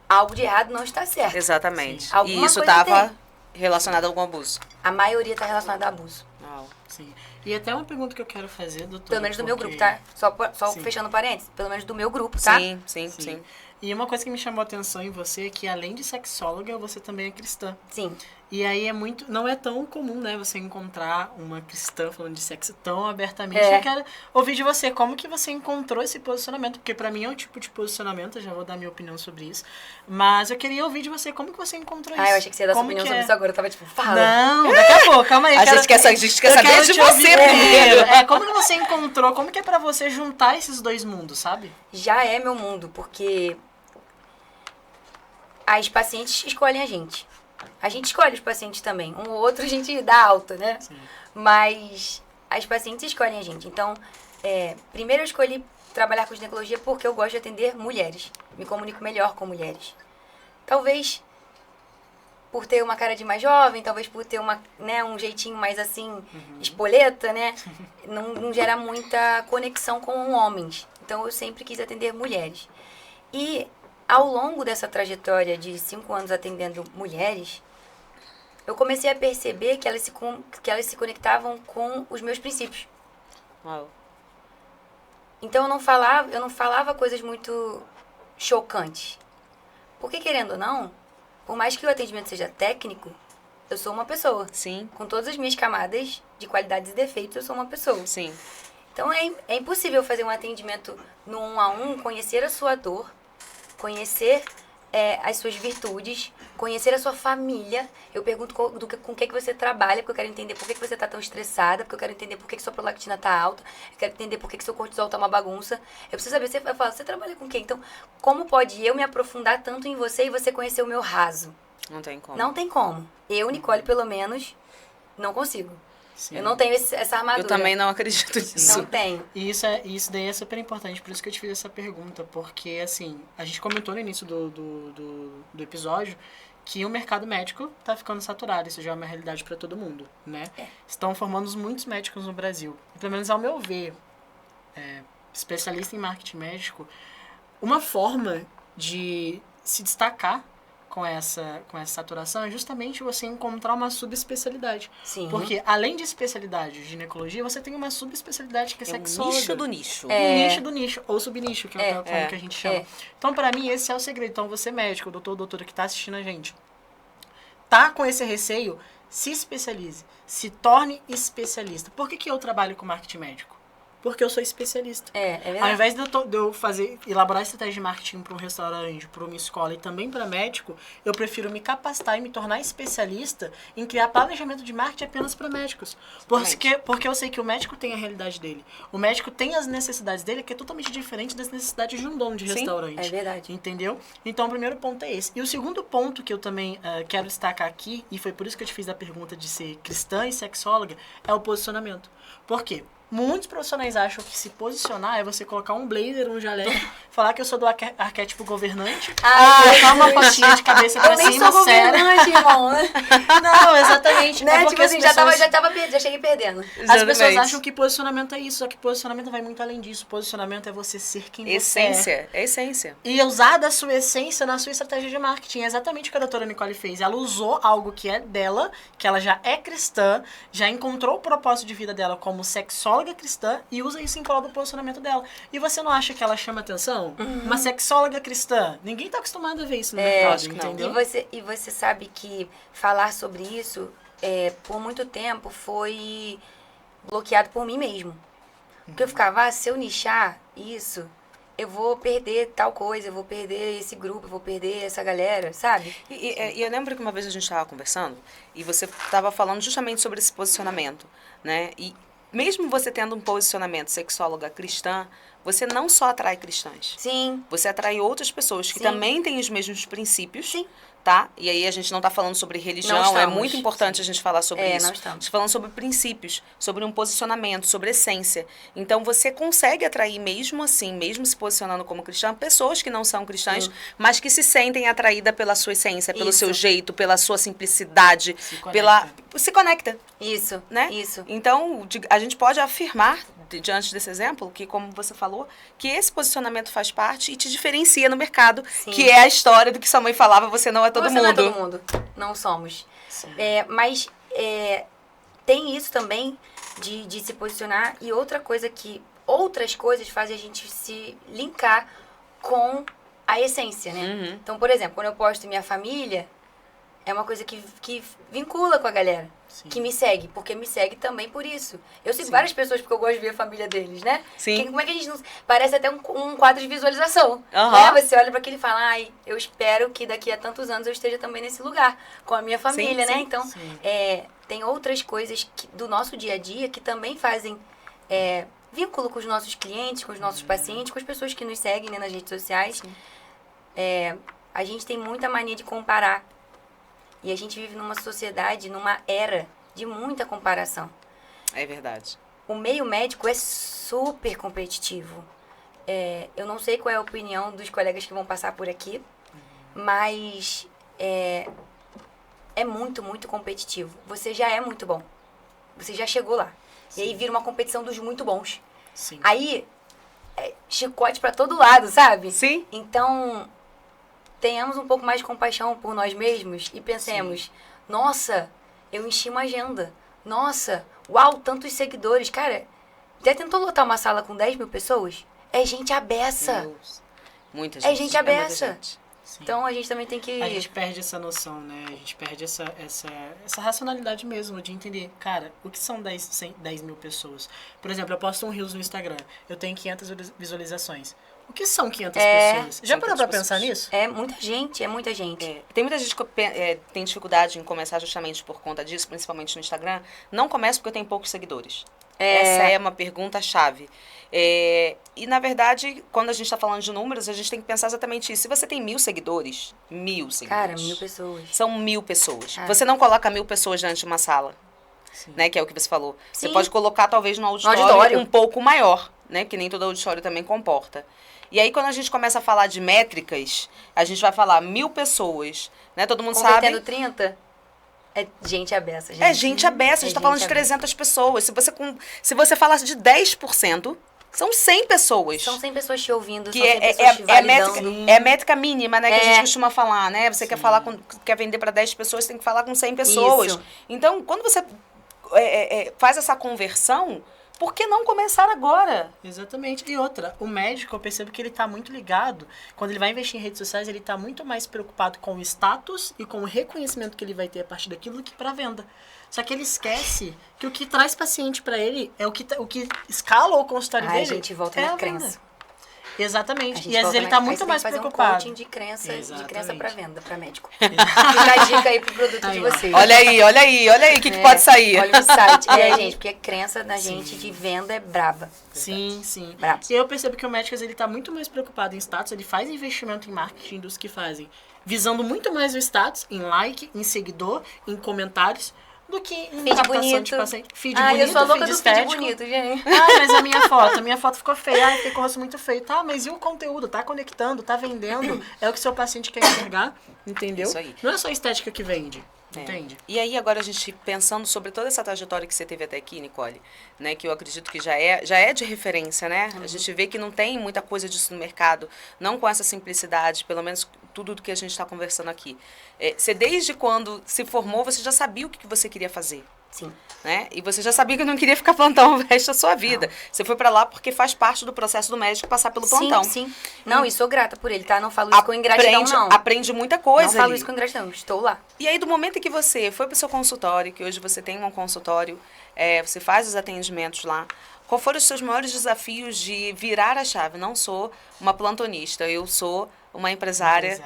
algo de errado não está certo. Exatamente. Sim. Alguma E isso coisa estava tem. relacionado a algum abuso. A maioria está relacionada a abuso. Uau. Sim. E até uma pergunta que eu quero fazer, doutora. Pelo menos do meu porque- grupo, tá? Só Sim. fechando parênteses. Pelo menos do meu grupo, tá? Sim, sim, Sim. sim. E uma coisa que me chamou a atenção em você é que, além de sexóloga, você também é cristã. Sim. E aí não é tão comum, né, você encontrar uma cristã falando de sexo tão abertamente. É. Eu quero ouvir de você, como que você encontrou esse posicionamento? Porque pra mim é um tipo de posicionamento, eu já vou dar minha opinião sobre isso. Mas eu queria ouvir de você, como que você encontrou isso? Ah, eu achei que você ia dar sua Como opinião que sobre é? isso agora. Eu tava tipo, fala. Não, daqui a pouco, calma aí. A gente quer eu saber quero de te ouvir você primeiro. Como que você encontrou, como que é pra você juntar esses dois mundos, sabe? Já é meu mundo, porque as pacientes escolhem a gente. A gente escolhe os pacientes também. Um ou outro a gente dá alta, né? Sim. Mas as pacientes escolhem a gente. Então, primeiro eu escolhi trabalhar com ginecologia porque eu gosto de atender mulheres. Me comunico melhor com mulheres. Talvez por ter uma cara de mais jovem, talvez por ter um jeitinho mais assim, espoleta, né? Não gera muita conexão com homens. Então eu sempre quis atender mulheres. E ao longo dessa trajetória de 5 anos atendendo mulheres, eu comecei a perceber que elas se conectavam com os meus princípios. Uau. Então eu não falava coisas muito chocantes. Porque, querendo ou não, por mais que o atendimento seja técnico, eu sou uma pessoa. Sim, Com todas as minhas camadas de qualidades e defeitos, eu sou uma pessoa. sim. Então é impossível fazer um atendimento no 1 a 1, conhecer a sua dor, conhecer as suas virtudes, conhecer a sua família. Eu pergunto com o que você trabalha, porque eu quero entender por que você está tão estressada, porque eu quero entender por que sua prolactina está alta, eu quero entender por que seu cortisol está uma bagunça. Eu preciso saber, eu falo, você trabalha com quem? Então, como pode eu me aprofundar tanto em você e você conhecer o meu raso? Não tem como. Não tem como. Eu, Nicole, pelo menos, não consigo. Sim. Eu não tenho essa armadura. Eu também não acredito nisso. Não tenho. E isso daí é super importante, por isso que eu te fiz essa pergunta, porque, assim, a gente comentou no início do episódio que o mercado médico está ficando saturado, isso já é uma realidade para todo mundo, né? Estão formando muitos médicos no Brasil. E, pelo menos ao meu ver, especialista em marketing médico, uma forma de se destacar com essa saturação é justamente você encontrar uma subespecialidade. Sim. Porque, além de especialidade de ginecologia, você tem uma subespecialidade que é sexóloga. Nicho do nicho. Um nicho do nicho, ou subnicho, que é como que a gente chama. Então, pra mim, esse é o segredo. Então, você médico, doutor, doutora que tá assistindo a gente, tá com esse receio, se especialize. Se torne especialista. Por que eu trabalho com marketing médico? Porque eu sou especialista. É verdade. Ao invés de eu elaborar estratégia de marketing para um restaurante, para uma escola e também para médico, eu prefiro me capacitar e me tornar especialista em criar planejamento de marketing apenas para médicos. Porque eu sei que o médico tem a realidade dele. O médico tem as necessidades dele, que é totalmente diferente das necessidades de um dono de restaurante. É verdade. Entendeu? Então, o primeiro ponto é esse. E o segundo ponto que eu também quero destacar aqui, e foi por isso que eu te fiz a pergunta de ser cristã e sexóloga, é o posicionamento. Por quê? Muitos profissionais acham que se posicionar é você colocar um blazer, um jaleco, falar que eu sou do arquétipo governante, colocar uma fotinha de cabeça pra cima, eu nem sou governante, irmão. Não, exatamente. Né? Porque Tipo assim, já cheguei perdendo. As pessoas acham que posicionamento é isso, só que posicionamento vai muito além disso. Posicionamento é você ser quem você é. É essência. E usar da sua essência na sua estratégia de marketing. É exatamente o que a doutora Nicole fez. Ela usou algo que é dela, que ela já é cristã, já encontrou o propósito de vida dela como sexóloga cristã e usa isso em prol do posicionamento dela. E você não acha que ela chama atenção? Uma sexóloga cristã. Ninguém tá acostumado a ver isso no mercado, entendeu? E você sabe que falar sobre isso, por muito tempo, foi bloqueado por mim mesmo. Porque eu ficava, se eu nichar isso, eu vou perder tal coisa, eu vou perder esse grupo, eu vou perder essa galera, sabe? E eu lembro que uma vez a gente estava conversando e você estava falando justamente sobre esse posicionamento, né? E mesmo você tendo um posicionamento sexóloga cristã, você não só atrai cristãs. Sim. Você atrai outras pessoas que também têm os mesmos princípios. Sim. Tá? E aí a gente não está falando sobre religião, é muito importante a gente falar sobre isso. Não estamos. A gente falando sobre princípios, sobre um posicionamento, sobre essência. Então você consegue atrair mesmo assim, mesmo se posicionando como cristã, pessoas que não são cristãs, mas que se sentem atraídas pela sua essência, pelo seu jeito, pela sua simplicidade, se conecta. Isso, né? Isso. Então, a gente pode afirmar, diante desse exemplo, que, como você falou, que esse posicionamento faz parte e te diferencia no mercado, que é a história do que sua mãe falava, você não é todo mundo. Você não é todo mundo. Não somos. Mas tem isso também de se posicionar. E outra coisa que outras coisas fazem a gente se linkar com a essência, né? Então, por exemplo, quando eu posto minha família, é uma coisa que vincula com a galera. Sim. Que me segue, porque me segue também por isso. Eu sigo várias pessoas porque eu gosto de ver a família deles, né? Sim. Como é que a gente não... Parece até um quadro de visualização, né? Você olha para aquilo e fala, eu espero que daqui a tantos anos eu esteja também nesse lugar, com a minha família, né? Então, tem outras coisas do nosso dia a dia que também fazem vínculo com os nossos clientes, com os nossos pacientes, com as pessoas que nos seguem, né, nas redes sociais. A gente tem muita mania de comparar. E a gente vive numa sociedade, numa era de muita comparação. É verdade. O meio médico é super competitivo. Eu não sei qual é a opinião dos colegas que vão passar por aqui, mas é muito, muito competitivo. Você já é muito bom. Você já chegou lá. Sim. E aí vira uma competição dos muito bons. Sim. Aí, chicote pra todo lado, sabe? Sim. Então, tenhamos um pouco mais de compaixão por nós mesmos e pensemos, nossa, eu enchi uma agenda. Nossa, uau, tantos seguidores. Cara, já tentou lotar uma sala com 10 mil pessoas? É gente a beça. Muita gente. É gente a beça. Muita gente. Então a gente também tem que... A gente perde essa noção, né? A gente perde essa racionalidade mesmo de entender, cara, o que são 10 mil pessoas? Por exemplo, eu posto um Reels no Instagram, eu tenho 500 visualizações. O que são 500 pessoas? Já parou pra pensar nisso? É muita gente, é muita gente. Tem muita gente que tem dificuldade em começar justamente por conta disso, principalmente no Instagram. Não começa porque eu tenho poucos seguidores. Essa é uma pergunta-chave. E, na verdade, quando a gente está falando de números, a gente tem que pensar exatamente isso. Se você tem 1.000 seguidores, 1.000 seguidores. Cara, 1.000 pessoas. São 1.000 pessoas. Você não coloca 1.000 pessoas diante de uma sala. né? Que é o que você falou. Você Sim. pode colocar, talvez, no auditório um pouco maior, né? Que nem todo auditório também comporta. E aí, quando a gente começa a falar de métricas, a gente vai falar 1.000 pessoas, né? Todo mundo sabe... Convertendo 30... É gente a beça, gente. É gente a beça, a gente tá falando de 300 pessoas. Se você falasse de 10%, são 100 pessoas. São 100 pessoas te ouvindo, Que são 100 pessoas te validando. é a métrica mínima, né, que a gente costuma falar, né? Você Sim. quer vender para 10 pessoas, tem que falar com 100 pessoas. Isso. Então, quando você faz essa conversão, por que não começar agora? Exatamente. E outra, o médico, eu percebo que ele tá muito ligado. Quando ele vai investir em redes sociais, ele tá muito mais preocupado com o status e com o reconhecimento que ele vai ter a partir daquilo do que pra venda. Só que ele esquece que o que traz paciente pra ele é o que escala o consultório Aí dele. a gente volta é na a venda. crença. Exatamente. E às vezes ele tá muito mais Aí você tem que preocupado. fazer um coaching de crença pra venda, pra médico. Exatamente. Fica a dica aí pro produto Aí, de ó. vocês. Olha aí, o que pode sair. Olha o site. Gente, porque a crença da gente de venda é braba. Sim, sim. Brabo. E eu percebo que o médico, ele tá muito mais preocupado em status, ele faz investimento em marketing dos que fazem, visando muito mais o status, em like, em seguidor, em comentários, do que em Feed captação bonito. de paciente. Feed Ah, bonito, eu sou a louca feed do estético. feed bonito, gente. Ai, mas a minha foto ficou feia. Ai, fiquei com o rosto muito feio. Tá, mas e o conteúdo? Tá conectando, tá vendendo. É o que seu paciente quer enxergar, entendeu? Isso aí. Não é só a estética que vende, É. entende? E aí, agora a gente pensando sobre toda essa trajetória que você teve até aqui, Nicole, né, que eu acredito que já é de referência, né? A gente vê que não tem muita coisa disso no mercado, não com essa simplicidade, pelo menos tudo do que a gente está conversando aqui. Você, desde quando se formou, você já sabia o que você queria fazer. Sim. Né? E você já sabia que não queria ficar plantão o resto da sua vida. Você foi pra lá porque faz parte do processo do médico passar pelo plantão. Sim. Não, e sou grata por ele, tá? Não falo isso com ingratidão, não. Aprende muita coisa. Não falo ali. isso com ingratidão, estou lá. E aí, do momento em que você foi pro seu consultório, que hoje você tem um consultório, você faz os atendimentos lá, qual foram os seus maiores desafios de virar a chave? Não sou uma plantonista, eu sou uma empresária.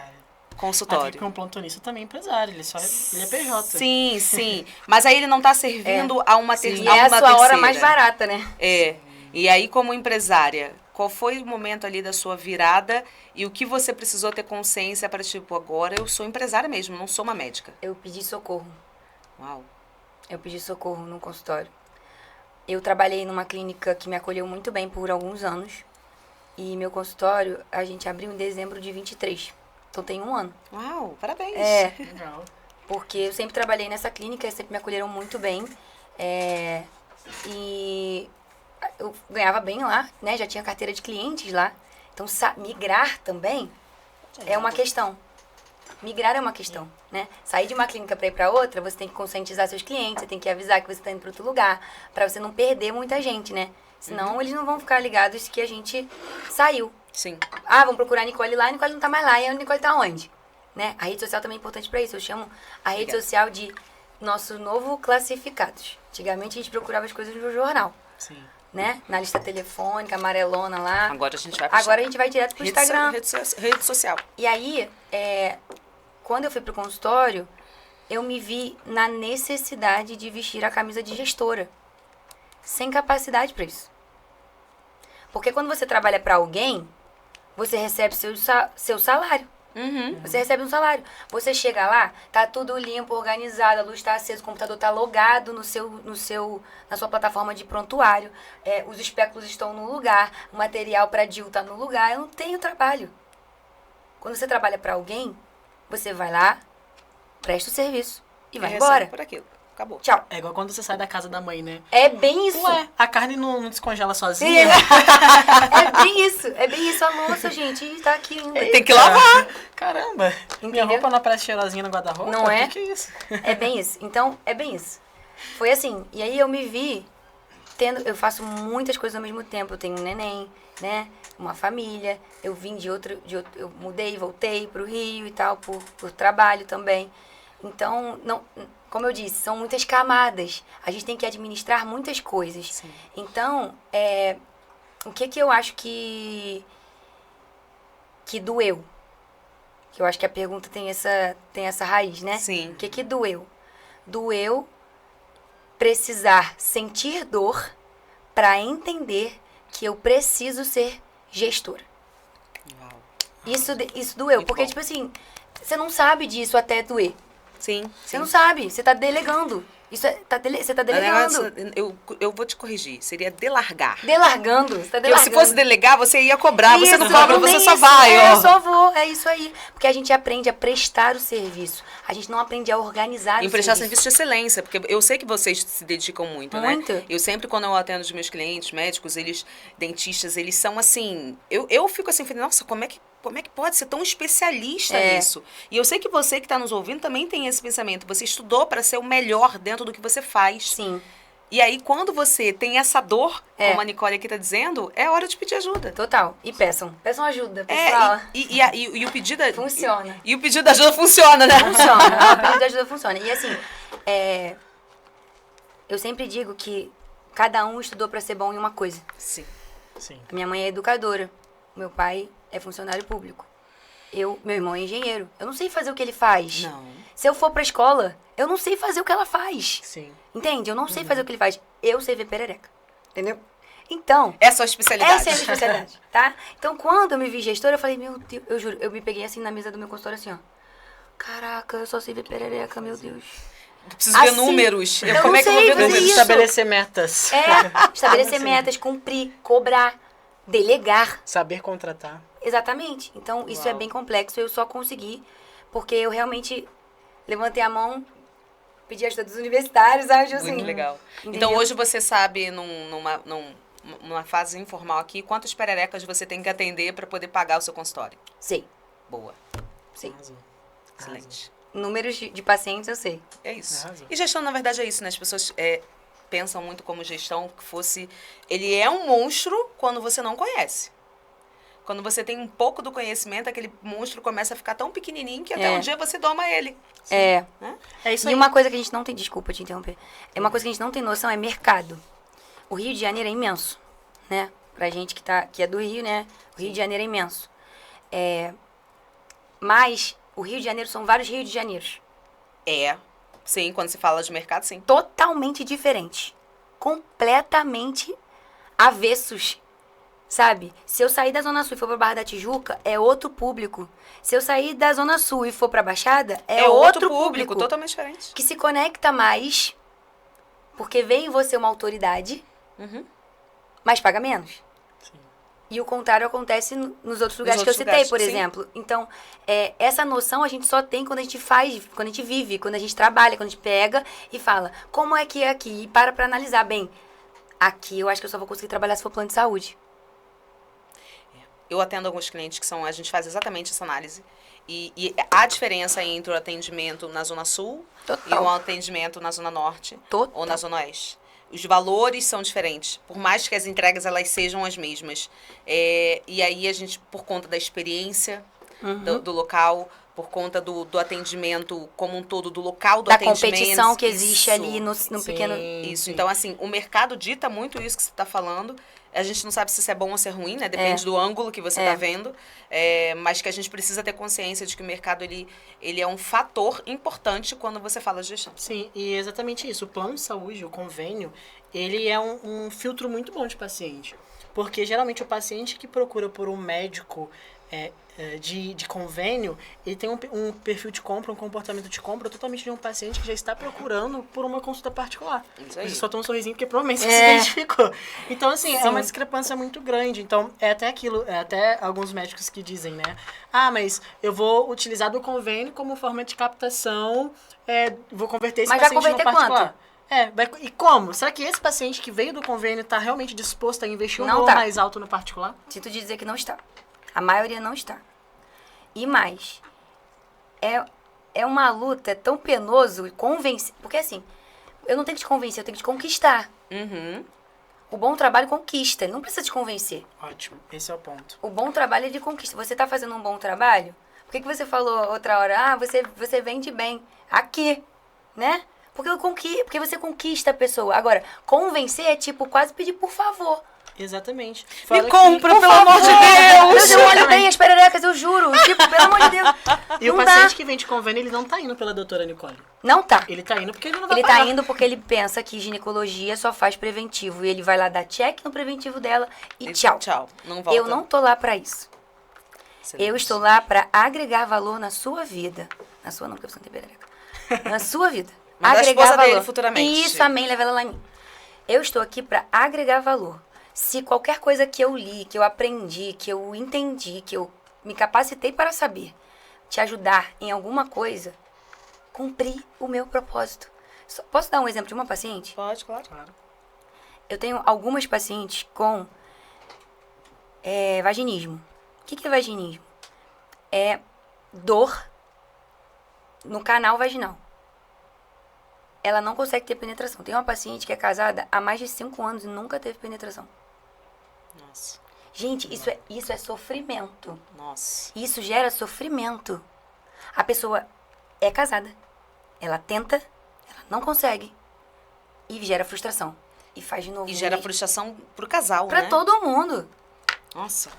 Consultório. Até porque um plantonista também é empresário, ele é PJ. Sim. Mas aí ele não está servindo a uma terceira. E é a sua hora mais barata, né? É. E aí, como empresária, qual foi o momento ali da sua virada e o que você precisou ter consciência para, tipo, agora eu sou empresária mesmo, não sou uma médica? Eu pedi socorro. Uau. Eu pedi socorro no consultório. Eu trabalhei numa clínica que me acolheu muito bem por alguns anos. E meu consultório, a gente abriu em dezembro de 23. Então tem 1 ano. Uau, parabéns. Legal. Porque eu sempre trabalhei nessa clínica, eles sempre me acolheram muito bem. E eu ganhava bem lá, né? Já tinha carteira de clientes lá. Então migrar também é uma questão. Migrar é uma questão, né? Sair de uma clínica para ir para outra, você tem que conscientizar seus clientes, você tem que avisar que você está indo para outro lugar, para você não perder muita gente, né? Senão eles não vão ficar ligados que a gente saiu. Sim. Ah, vamos procurar a Nicole lá, a Nicole não tá mais lá. E a Nicole tá onde? Né? A rede social também é importante pra isso. Eu chamo a rede social de nosso novo classificados. Antigamente a gente procurava as coisas no jornal. Sim. Né? Na lista telefônica, amarelona lá. Agora a gente vai Agora a gente vai direto pro Instagram. Rede social. E aí, quando eu fui pro consultório, eu me vi na necessidade de vestir a camisa de gestora. Sem capacidade pra isso. Porque quando você trabalha pra alguém, você recebe seu salário. Uhum. Você recebe um salário. Você chega lá, tá tudo limpo, organizado, a luz tá acesa, o computador tá logado na sua plataforma de prontuário, os espéculos estão no lugar, o material para DIU tá no lugar. Eu não tenho trabalho. Quando você trabalha para alguém, você vai lá, presta o serviço e vai embora. Por aquilo. Acabou. Tchau. É igual quando você sai da casa da mãe, né? É bem isso. Ué, a carne não descongela sozinha? É bem isso. É bem isso. A louça, gente, tá aqui ainda. Tem que lavar. Caramba. Minha Entendeu? roupa não aparece cheirosinha no guarda-roupa? Não é? Que é isso? É bem isso. Então, é bem isso. Foi assim. E aí eu me vi eu faço muitas coisas ao mesmo tempo. Eu tenho um neném, né? Uma família. Eu vim de outro eu mudei, voltei pro Rio e tal, por trabalho também. Então, não, como eu disse, são muitas camadas. A gente tem que administrar muitas coisas. Sim. Então, o que eu acho que doeu? Que eu acho que a pergunta tem essa raiz, né? Sim. O que doeu? Doeu precisar sentir dor para entender que eu preciso ser gestora. Uau. Isso doeu. Muito Porque, bom. tipo assim, você não sabe disso até doer. Sim. Você não sabe, você tá delegando. Isso você tá delegando. Eu vou te corrigir. Seria delargar. Delargando, você tá Porque delargando. se fosse delegar, você ia cobrar. Você não Isso, cobra, você só isso, vai, ó. Eu só vou, é isso aí. Porque a gente aprende a prestar o serviço. A gente não aprende a organizar Em o prestar serviço. serviço de excelência, porque eu sei que vocês se dedicam muito, Muito. né? Eu sempre, quando eu atendo os meus clientes, médicos, dentistas, eles são assim... Eu fico assim, falando, nossa, como é que pode ser tão especialista nisso? E eu sei que você que está nos ouvindo também tem esse pensamento. Você estudou para ser o melhor dentro do que você faz. Sim. E aí, quando você tem essa dor, como a Nicole aqui está dizendo, é hora de pedir ajuda. Total. E peçam. Peçam ajuda, pessoal. E o pedido... Funciona. E o pedido de ajuda funciona, né? Funciona. O pedido de ajuda funciona. E assim, eu sempre digo que cada um estudou para ser bom em uma coisa. Sim. Sim. A minha mãe é educadora. Meu pai é funcionário público. Meu irmão é engenheiro. Eu não sei fazer o que ele faz. Não. Se eu for pra escola, eu não sei fazer o que ela faz. Sim. Entende? Eu não sei fazer o que ele faz. Eu sei ver perereca. Entendeu? Então, É a sua especialidade. essa é a minha especialidade, tá? Então, quando eu me vi gestora, eu falei, meu Deus, eu juro, eu me peguei assim na mesa do meu consultório assim, ó. Caraca, eu só sei ver perereca, meu Deus. Preciso ver Assim, números. eu Como não é que eu vou sei ver fazer números? isso. Estabelecer metas. Estabelecer metas, cumprir, cobrar, delegar. Saber contratar. Exatamente. Então, isso é bem complexo. Eu só consegui porque eu realmente levantei a mão, pedi ajuda dos universitários, acho assim. Muito legal. Entendeu? Então, hoje você sabe, numa fase informal aqui, quantas pererecas você tem que atender para poder pagar o seu consultório? Sei. Boa. Sei. Arrasou. Excelente. Números de pacientes eu sei. É isso. Arrasou. E gestão, na verdade, é isso, né? As pessoas pensam muito como gestão que fosse... Ele é um monstro quando você não conhece. Quando você tem um pouco do conhecimento, aquele monstro começa a ficar tão pequenininho que até um dia você doma ele. É. Né? É isso E aí. uma coisa que a gente não tem... Desculpa te interromper. É uma coisa que a gente não tem noção, é mercado. O Rio de Janeiro é imenso, né? Pra gente que é do Rio, né? O Rio de Janeiro é imenso. Mas o Rio de Janeiro são vários Rios de Janeiros. Sim, quando se fala de mercado, sim. Totalmente diferentes. Completamente avessos. Sabe? Se eu sair da Zona Sul e for pra Barra da Tijuca, é outro público. Se eu sair da Zona Sul e for pra Baixada, é outro público. Totalmente diferente. Que se conecta mais, porque vê em você uma autoridade, mas paga menos. Sim. E o contrário acontece nos outros lugares outros que eu citei, lugares, por sim. exemplo. Então, essa noção a gente só tem quando a gente faz, quando a gente vive, quando a gente trabalha, quando a gente pega e fala, como é que é aqui? E para pra analisar. Bem, aqui eu acho que eu só vou conseguir trabalhar se for plano de saúde. Eu atendo alguns clientes que a gente faz exatamente essa análise. E há diferença entre o atendimento na Zona Sul Total. e o atendimento na Zona Norte Total. ou na Zona Oeste. Os valores são diferentes, por mais que as entregas elas sejam as mesmas. E aí a gente, por conta da experiência do local, por conta do atendimento como um todo, do local do Da atendimento. competição que existe isso, ali no pequeno... Isso. Sim. Então, assim, o mercado dita muito isso que você está falando. A gente não sabe se isso é bom ou se é ruim, né? Depende do ângulo que você está vendo. Mas que a gente precisa ter consciência de que o mercado ele é um fator importante quando você fala de gestão. Sim, e é exatamente isso. O plano de saúde, o convênio, ele é um filtro muito bom de paciente. Porque geralmente o paciente que procura por um médico de convênio, ele tem um perfil de compra, um comportamento de compra totalmente de um paciente que já está procurando por uma consulta particular. Isso aí. Você soltou um sorrisinho porque provavelmente você se identificou. Então, assim, é uma discrepância muito grande. Então, até alguns médicos que dizem, né? Ah, mas eu vou utilizar do convênio como forma de captação, vou converter esse Mas vai paciente no converter particular. E como? Será que esse paciente que veio do convênio está realmente disposto a investir um Não valor tá. mais alto no particular? Sinto de dizer que não está. A maioria não está. E mais, é uma luta tão penoso convencer... Porque assim, eu não tenho que te convencer, eu tenho que te conquistar. O bom trabalho conquista, ele não precisa te convencer. Ótimo, esse é o ponto. O bom trabalho, ele conquista. Você tá fazendo um bom trabalho? Por que você falou outra hora? Você vende bem. Aqui, né? Porque você conquista a pessoa. Agora, convencer é tipo quase pedir por favor. Exatamente. Me compra, pelo amor de Deus! Deus! Eu olho bem as pererecas, eu juro. Tipo, pelo amor de Deus. E o Não paciente dá. que vem de convênio, ele não tá indo pela doutora Nicole. Não tá. Ele tá indo porque ele não vai Ele pagar. tá indo porque ele pensa que ginecologia só faz preventivo. E ele vai lá dar check no preventivo dela e tchau. Tchau. Não volta. Eu não tô lá pra isso. Excelente. Eu estou lá pra agregar valor na sua vida. Na sua não, porque você não tem perereca. Na sua vida. Mas a agregar esposa valor. dele futuramente. Isso, amém, leva ela lá em mim. Eu estou aqui para agregar valor. Se qualquer coisa que eu li, que eu aprendi, que eu entendi, que eu me capacitei para saber, te ajudar em alguma coisa, cumprir o meu propósito. Posso dar um exemplo de uma paciente? Pode, claro. Eu tenho algumas pacientes com vaginismo. O que é vaginismo? É dor no canal vaginal. Ela não consegue ter penetração. Tem uma paciente que é casada há mais de 5 anos e nunca teve penetração. Nossa. Gente, isso é sofrimento. Nossa. Isso gera sofrimento. A pessoa é casada. Ela tenta, ela não consegue. E gera frustração. E faz de novo. E gera frustração pro casal, pra né? todo mundo. Nossa.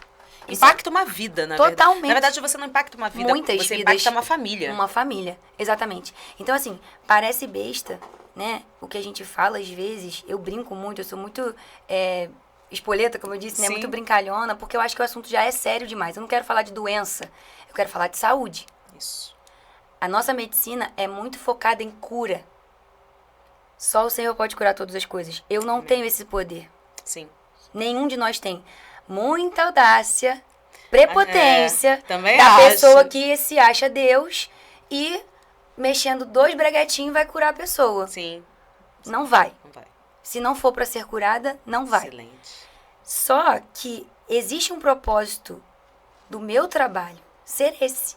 Isso Impacta uma vida, na verdade. Totalmente. Na verdade, você não impacta uma vida, Muitas você vidas. impacta uma família. Uma família, exatamente. Então, assim, parece besta, né? O que a gente fala, às vezes, eu brinco muito, eu sou muito espoleta, como eu disse, né? Sim. Muito brincalhona, porque eu acho que o assunto já é sério demais. Eu não quero falar de doença, eu quero falar de saúde. Isso. A nossa medicina é muito focada em cura. Só o Senhor pode curar todas as coisas. Eu não tenho esse poder. Sim. Nenhum de nós tem. Muita audácia, prepotência também da acho. pessoa que se acha Deus e mexendo 2 breguetinhos vai curar a pessoa. Sim. Não vai. Não vai. Se não for para ser curada, não vai. Excelente. Só que existe um propósito do meu trabalho ser esse.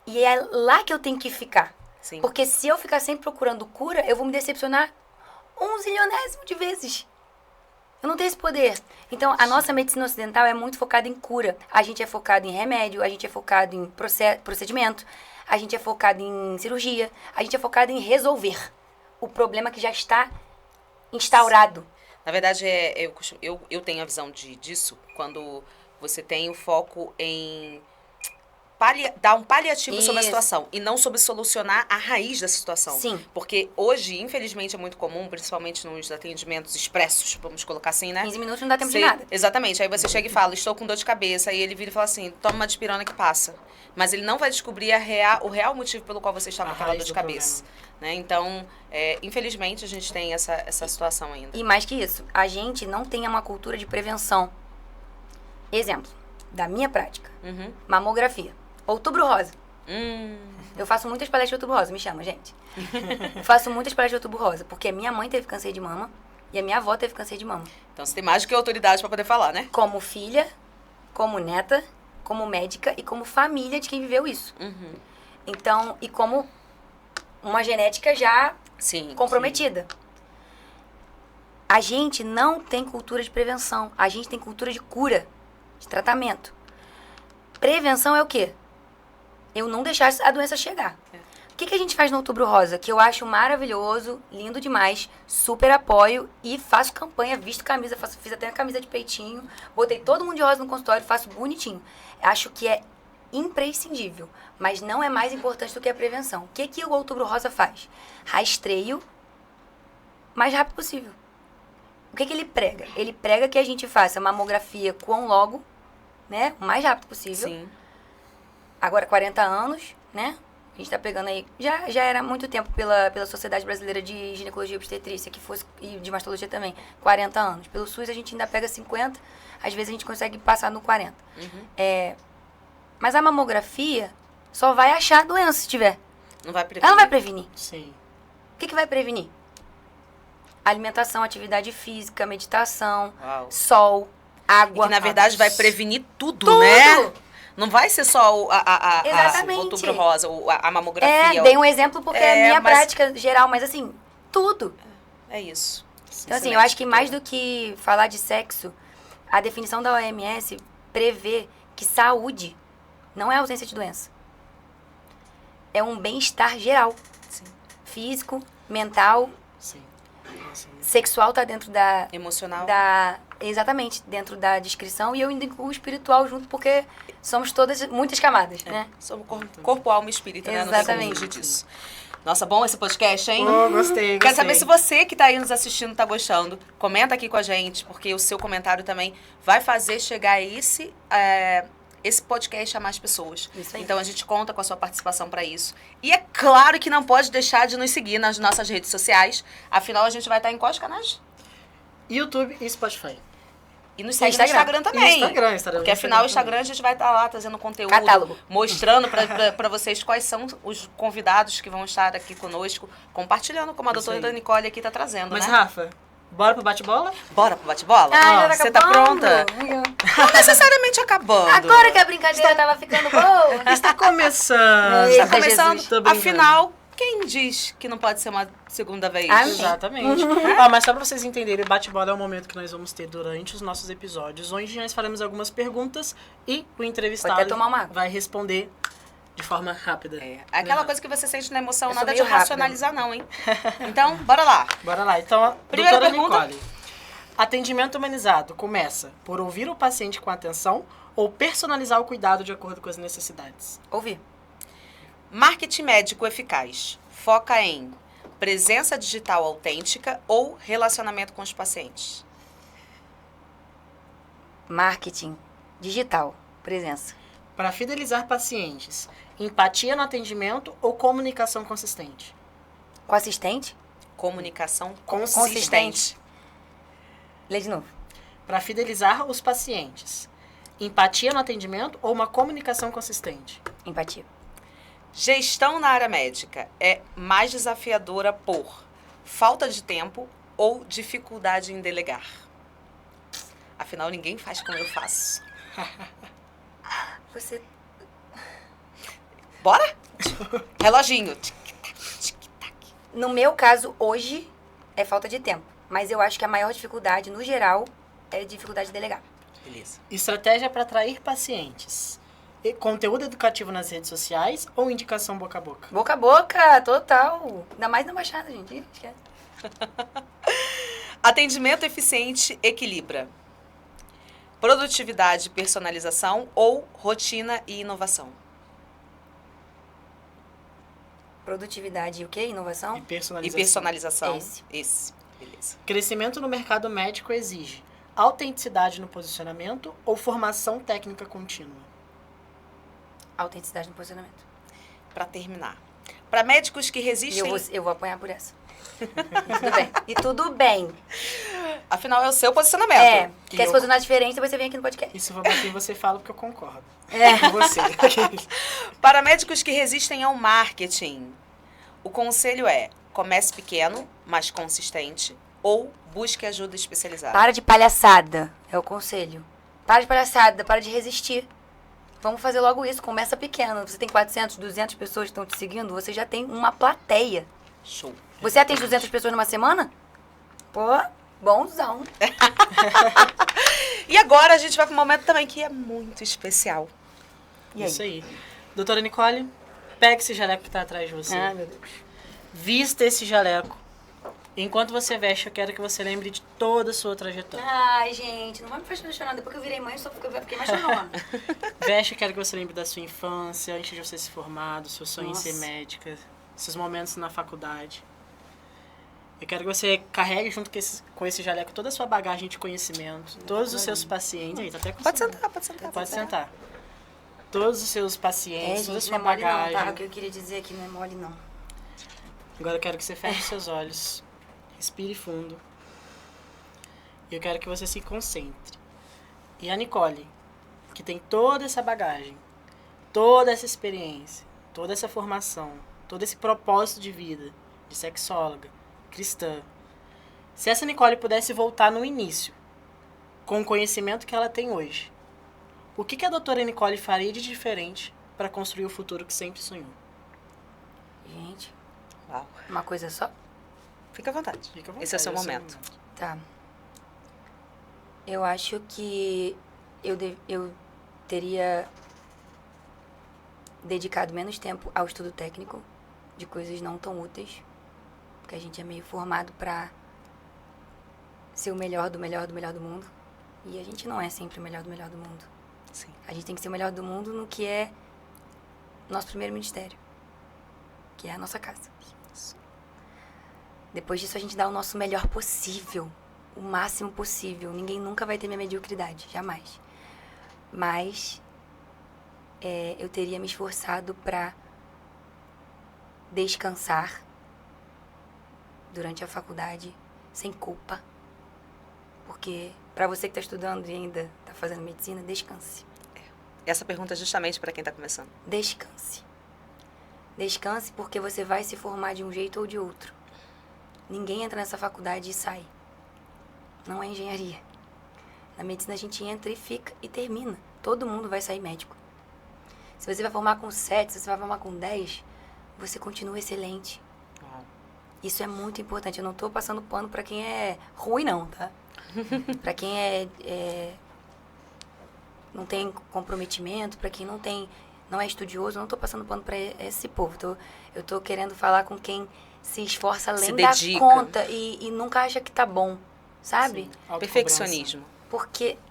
E é lá que eu tenho que ficar. Sim. Porque se eu ficar sempre procurando cura, eu vou me decepcionar 1 zilionésimo de vezes. Eu não tenho esse poder. Então, a nossa medicina ocidental é muito focada em cura. A gente é focado em remédio, a gente é focado em procedimento, a gente é focado em cirurgia, a gente é focado em resolver o problema que já está instaurado. Na verdade, eu tenho a visão disso quando você tem o foco em dar um paliativo sobre a Isso. situação e não sobre solucionar a raiz da situação. Sim. Porque hoje, infelizmente, é muito comum, principalmente nos atendimentos expressos, vamos colocar assim, né? 15 minutos não dá tempo de Você- nada. Exatamente. Aí você chega e fala, estou com dor de cabeça. Aí ele vira e fala assim, toma uma dipirona que passa. Mas ele não vai descobrir o real motivo pelo qual você está com A aquela raiz dor de do cabeça. Né? Então, infelizmente, a gente tem essa situação ainda. E mais que isso, a gente não tem uma cultura de prevenção. Exemplo, da minha prática. Uhum. Mamografia. Outubro Rosa. Eu faço muitas palestras de Outubro Rosa, me chama, gente. Eu faço muitas palestras de Outubro Rosa, porque a minha mãe teve câncer de mama e a minha avó teve câncer de mama. Então, você tem mais do que autoridade para poder falar, né? Como filha, como neta, como médica e como família de quem viveu isso. Uhum. Então, e como uma genética já Sim. comprometida. A gente não tem cultura de prevenção. A gente tem cultura de cura, de tratamento. Prevenção é o quê? Eu não deixar a doença chegar. O que a gente faz no Outubro Rosa? Que eu acho maravilhoso, lindo demais, super apoio e faço campanha, visto camisa, fiz até a camisa de peitinho, botei todo mundo de rosa no consultório, faço bonitinho. Acho que é imprescindível, mas não é mais importante do que a prevenção. O que o Outubro Rosa faz? Rastreio o mais rápido possível. O que ele prega? Ele prega que a gente faça mamografia quão logo, né? O mais rápido possível. Sim. Agora, 40 anos, né? A gente tá pegando aí... Já era há muito tempo pela Sociedade Brasileira de Ginecologia e Obstetrícia, e de Mastologia também. 40 anos. Pelo SUS, a gente ainda pega 50. Às vezes, a gente consegue passar no 40. Uhum. Mas a mamografia só vai achar a doença se tiver. Não vai prevenir. Ela não vai prevenir. Sim. O que vai prevenir? Alimentação, atividade física, meditação, Uau. sol, água. E que, na verdade, vai prevenir tudo, Tudo! né? Não vai ser só o Exatamente. Outubro Rosa, a mamografia. Dei um exemplo porque é minha mas- prática geral, mas assim, tudo. É isso. Então, assim, eu acho que mais do que falar de sexo, a definição da OMS prevê que saúde não é ausência de doença. É um bem-estar geral. Sim. Físico, mental, Sim. Nossa, sexual tá dentro da... Emocional. Exatamente, dentro da descrição. E eu ainda incluo o espiritual junto, porque somos todas, muitas camadas, né? Somos corpo, alma e espírito, né? Não tem como Exatamente. fugir disso. Nossa, bom esse podcast, hein? Oh, gostei. Quero saber se você que tá aí nos assistindo tá gostando. Comenta aqui com a gente, porque o seu comentário também vai fazer chegar esse podcast a mais pessoas. Isso aí. Então a gente conta com a sua participação para isso. E é claro que não pode deixar de nos seguir nas nossas redes sociais. Afinal, a gente vai estar em quais canais? YouTube e Spotify. E nos segue no Instagram. Instagram também. Instagram. Porque afinal, o Instagram a gente vai estar lá trazendo conteúdo, Catálogo. mostrando para vocês quais são os convidados que vão estar aqui conosco, compartilhando como a Isso doutora aí. Nicole aqui está trazendo, Mas, né? Rafa, bora pro bate-bola? Bora pro bate-bola? Ah, já Você tá acabando? pronta? Não necessariamente acabando. Agora que a brincadeira tava ficando boa. Está começando. Eita, Está começando. Jesus. Tô brincando. Afinal, quem diz que não pode ser uma segunda vez? Amém. Exatamente. Ó, mas só pra vocês entenderem, o bate-bola é um momento que nós vamos ter durante os nossos episódios, onde nós faremos algumas perguntas e o entrevistado Vou até tomar uma água. vai responder de forma rápida. É, aquela coisa que você sente na emoção, Eu sou nada de meio rápida. racionalizar não, hein? Então, bora lá. Bora lá. Então, Primeira doutora pergunta. Nicole, atendimento humanizado começa por ouvir o paciente com atenção ou personalizar o cuidado de acordo com as necessidades? Ouvi. Marketing médico eficaz foca em presença digital autêntica ou relacionamento com os pacientes? Marketing digital. Presença. Para fidelizar pacientes, empatia no atendimento ou comunicação consistente? Com assistente? Comunicação Consistente. Lê de novo. Para fidelizar os pacientes, empatia no atendimento ou uma comunicação consistente? Empatia. Gestão na área médica é mais desafiadora por falta de tempo ou dificuldade em delegar? Afinal, ninguém faz como eu faço. Você... Bora? Reloginho. No meu caso, hoje, é falta de tempo. Mas eu acho que a maior dificuldade, no geral, é dificuldade de delegar. Beleza. Estratégia para atrair pacientes. Conteúdo educativo nas redes sociais ou indicação boca a boca? Boca a boca, total. Ainda mais na Baixada, gente. Esquece. Atendimento eficiente equilibra produtividade, personalização ou rotina e inovação? Produtividade e o quê? Inovação? E E personalização. personalização? Esse. Beleza. Crescimento no mercado médico exige autenticidade no posicionamento ou formação técnica contínua? Autenticidade no posicionamento. Para terminar. Para médicos que E resistem... eu vou apanhar por essa. E tudo bem. E tudo bem. Afinal, é o seu posicionamento. É. E Quer eu- se posicionar diferente, você vem aqui no podcast. Isso eu vou bater em você e falo porque eu concordo É. com você. Para médicos que resistem ao marketing, o conselho é: comece pequeno, mas consistente, ou busque ajuda especializada. Para de palhaçada, é o conselho. Para de palhaçada, para de resistir. Vamos fazer logo isso, começa pequeno. Você tem 400, 200 pessoas que estão te seguindo, você já tem uma plateia. Show. Você atende 200 pessoas numa semana? Pô, bonzão. E agora a gente vai para um momento também que é muito especial. E aí? Isso aí. Doutora Nicole, pega esse jaleco que tá atrás de você. Ai, meu Deus. Vista esse jaleco. Enquanto você veste, eu quero que você lembre de toda a sua trajetória. Ai, gente, não vai me fazer chorar. Depois que eu virei mãe, eu fiquei mais chorona. Veste, eu quero que você lembre da sua infância, antes de você se formar, do seu sonho em ser Nossa. médica, seus momentos na faculdade. Eu quero que você carregue junto com esse jaleco toda a sua bagagem de conhecimento, todos os seus pacientes. Aí, tá até com Pode sono. sentar, pode sentar. Pode sentar. Todos os seus pacientes, toda a gente, sua não é mole não, bagagem. tá? O que eu queria dizer aqui não é mole não. Agora eu quero que você feche os seus olhos, respire fundo. E eu quero que você se concentre. E a Nicole, que tem toda essa bagagem, toda essa experiência, toda essa formação, todo esse propósito de vida, de sexóloga, cristã. Se essa Nicole pudesse voltar no início, com o conhecimento que ela tem hoje, o que a doutora Nicole faria de diferente para construir o futuro que sempre sonhou? Gente, Uau. uma coisa só? Fica à vontade. Fica à vontade, Esse é o seu esse é o momento. momento. Tá. Eu acho que eu teria dedicado menos tempo ao estudo técnico de coisas não tão úteis, porque a gente é meio formado pra ser o melhor do melhor do melhor do mundo, e a gente não é sempre o melhor do melhor do mundo. Sim. A gente tem que ser o melhor do mundo no que é nosso primeiro ministério, que é a nossa casa. Depois disso, a gente dá o nosso melhor possível, o máximo possível. Ninguém nunca vai ter minha mediocridade, jamais. Mas eu teria me esforçado para descansar durante a faculdade sem culpa. Porque para você que está estudando e ainda está fazendo medicina, descanse. Essa pergunta é justamente para quem está começando. Descanse. Descanse porque você vai se formar de um jeito ou de outro. Ninguém entra nessa faculdade e sai. Não é engenharia. Na medicina a gente entra e fica e termina. Todo mundo vai sair médico. Se você vai formar com 7, se você vai formar com 10, você continua excelente. Isso é muito importante. Eu não estou passando pano para quem é ruim, não, tá? Para quem não tem comprometimento, para quem não é estudioso, eu não estou passando pano para esse povo. Eu estou querendo falar com quem se esforça além da conta e nunca acha que tá bom, sabe? Sim. Perfeccionismo.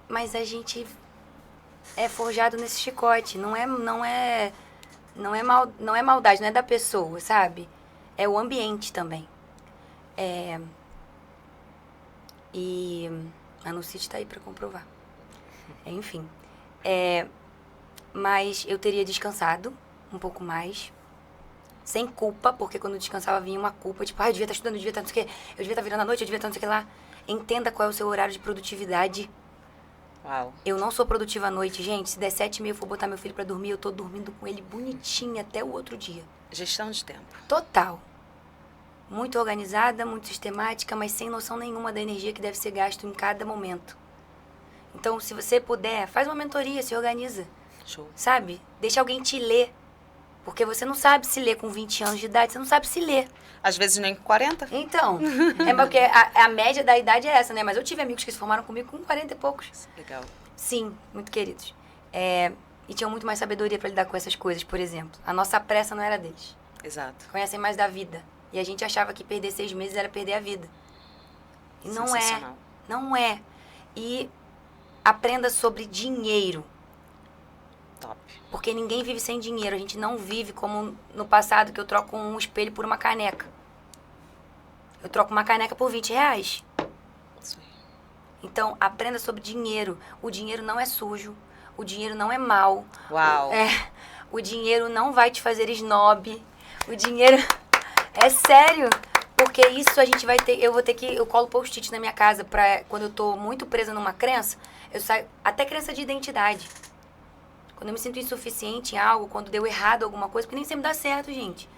Mas a gente é forjado nesse chicote. Não é maldade, não é da pessoa, sabe? É o ambiente também. E a Nucite tá aí para comprovar. Enfim. Mas eu teria descansado um pouco mais, sem culpa, porque quando eu descansava vinha uma culpa, tipo, eu devia estar estudando, eu devia estar não sei o quê, eu devia estar virando à noite, eu devia estar não sei o que lá. Entenda qual é o seu horário de produtividade. Uau. Eu não sou produtiva à noite, gente. Se der 7h30 eu for botar meu filho pra dormir, eu tô dormindo com ele bonitinho até o outro dia. Gestão de tempo. Total. Muito organizada, muito sistemática, mas sem noção nenhuma da energia que deve ser gasto em cada momento. Então, se você puder, faz uma mentoria, se organiza. Show. Sabe? Deixa alguém te ler. Porque você não sabe se ler com 20 anos de idade, você não sabe se ler. Às vezes nem com 40. Então, porque a média da idade é essa, né? Mas eu tive amigos que se formaram comigo com 40 e poucos. Legal. Sim, muito queridos. E tinham muito mais sabedoria para lidar com essas coisas, por exemplo. A nossa pressa não era deles. Exato. Conhecem mais da vida. E a gente achava que perder 6 meses era perder a vida. E não é. Não é. E aprenda sobre dinheiro. Top. Porque ninguém vive sem dinheiro. A gente não vive como no passado, que eu troco um espelho por uma caneca. Eu troco uma caneca por R$20. Isso aí. Então, aprenda sobre dinheiro. O dinheiro não é sujo. O dinheiro não é mau. Uau. O dinheiro não vai te fazer snob. O dinheiro... É sério. Porque isso a gente vai ter... Eu colo post-it na minha casa pra... Quando eu tô muito presa numa crença, eu saio... Até crença de identidade. Quando eu me sinto insuficiente em algo, quando deu errado alguma coisa, porque nem sempre dá certo, gente.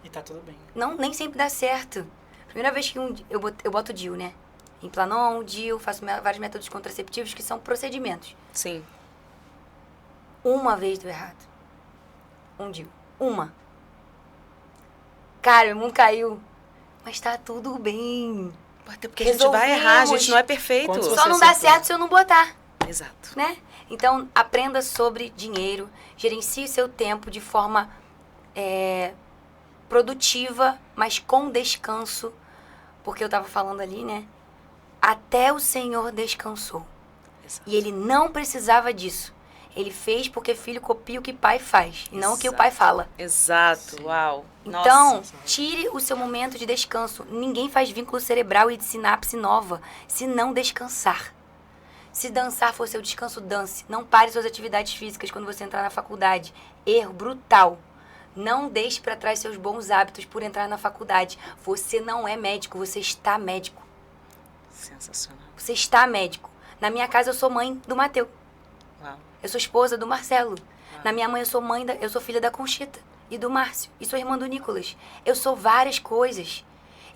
E tá tudo bem. Não, nem sempre dá certo. Primeira vez que eu boto DIU, né? Implanon, DIU, faço vários métodos contraceptivos que são procedimentos. Sim. Uma vez deu errado. Um DIU. Uma. Cara, meu mundo caiu. Mas tá tudo bem. Até porque a gente vai errar, a gente não é perfeito. Só não dá certo se eu não botar. Exato. Né? Então, aprenda sobre dinheiro, gerencie seu tempo de forma produtiva, mas com descanso. Porque eu estava falando ali, né? Até o Senhor descansou. Exato. E ele não precisava disso. Ele fez porque filho copia o que pai faz, e não o que o pai fala. Exato, Sim. uau. Então, Nossa. tire o seu momento de descanso. Ninguém faz vínculo cerebral e de sinapse nova se não descansar. Se dançar for seu descanso, dance. Não pare suas atividades físicas quando você entrar na faculdade. Erro brutal. Não deixe para trás seus bons hábitos por entrar na faculdade. Você não é médico, você está médico. Sensacional. Você está médico. Na minha casa eu sou mãe do Mateus. Uau. Eu sou esposa do Marcelo. Na minha mãe eu sou filha da Conchita e do Márcio. E sou irmã do Nicolas. Eu sou várias coisas.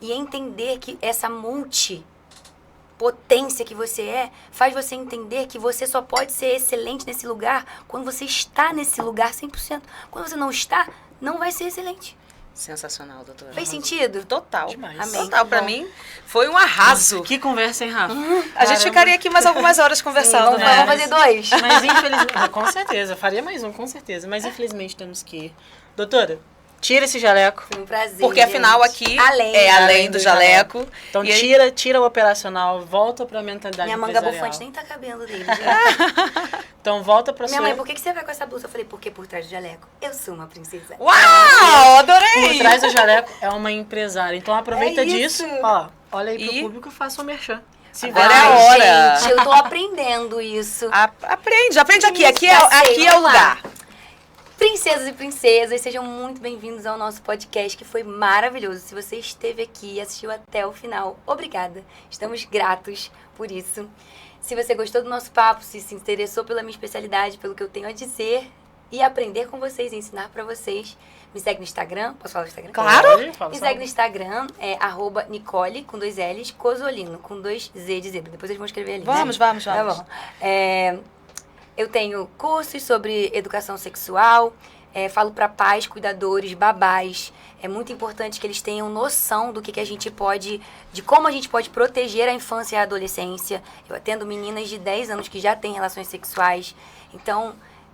E entender que essa multipotência que você faz você entender que você só pode ser excelente nesse lugar quando você está nesse lugar 100%. Quando você não está, não vai ser excelente. Sensacional, doutora. Fez sentido? Total. Demais. Amém. Total. Pra mim, foi um arraso. Que conversa, hein, Rafa? A gente ficaria aqui mais algumas horas conversando, Sim, né? vamos fazer 2. Mas infelizmente... Com certeza, faria mais um, com certeza. Mas infelizmente temos que ir. Doutora, tira esse jaleco. Foi um prazer. Porque afinal gente. aqui Além. é além do jaleco. Então E aí- tira o operacional, volta pra mentalidade Minha manga empresarial. bufante nem tá cabendo dele, gente. Então volta pra Minha sua... mãe, por que você vai com essa blusa? Eu falei, porque por trás do jaleco eu sou uma princesa. Uau, adorei! Por trás do jaleco é uma empresária. Então aproveita É disso. isso. Ó, olha aí pro E- público e faça o merchan. Se Agora vai. é a hora. Gente, eu tô aprendendo isso. Aprende aqui. Isso, Aqui é o vamos lá. lugar. Princesas e princesas, sejam muito bem-vindos ao nosso podcast, que foi maravilhoso. Se você esteve aqui e assistiu até o final, obrigada. Estamos gratos por isso. Se você gostou do nosso papo, se interessou pela minha especialidade, pelo que eu tenho a dizer e aprender com vocês, ensinar pra vocês, me segue no Instagram. Posso falar no Instagram? Claro! Me segue no Instagram, @Nicole, com 2 L's, Cosolino, com 2 Z de zebra. Depois eles vão escrever ali, Vamos. Tá bom. Eu tenho cursos sobre educação sexual, falo para pais, cuidadores, babás. É muito importante que eles tenham noção do que a gente pode, de como a gente pode proteger a infância e a adolescência. Eu atendo meninas de 10 anos que já têm relações sexuais. Então,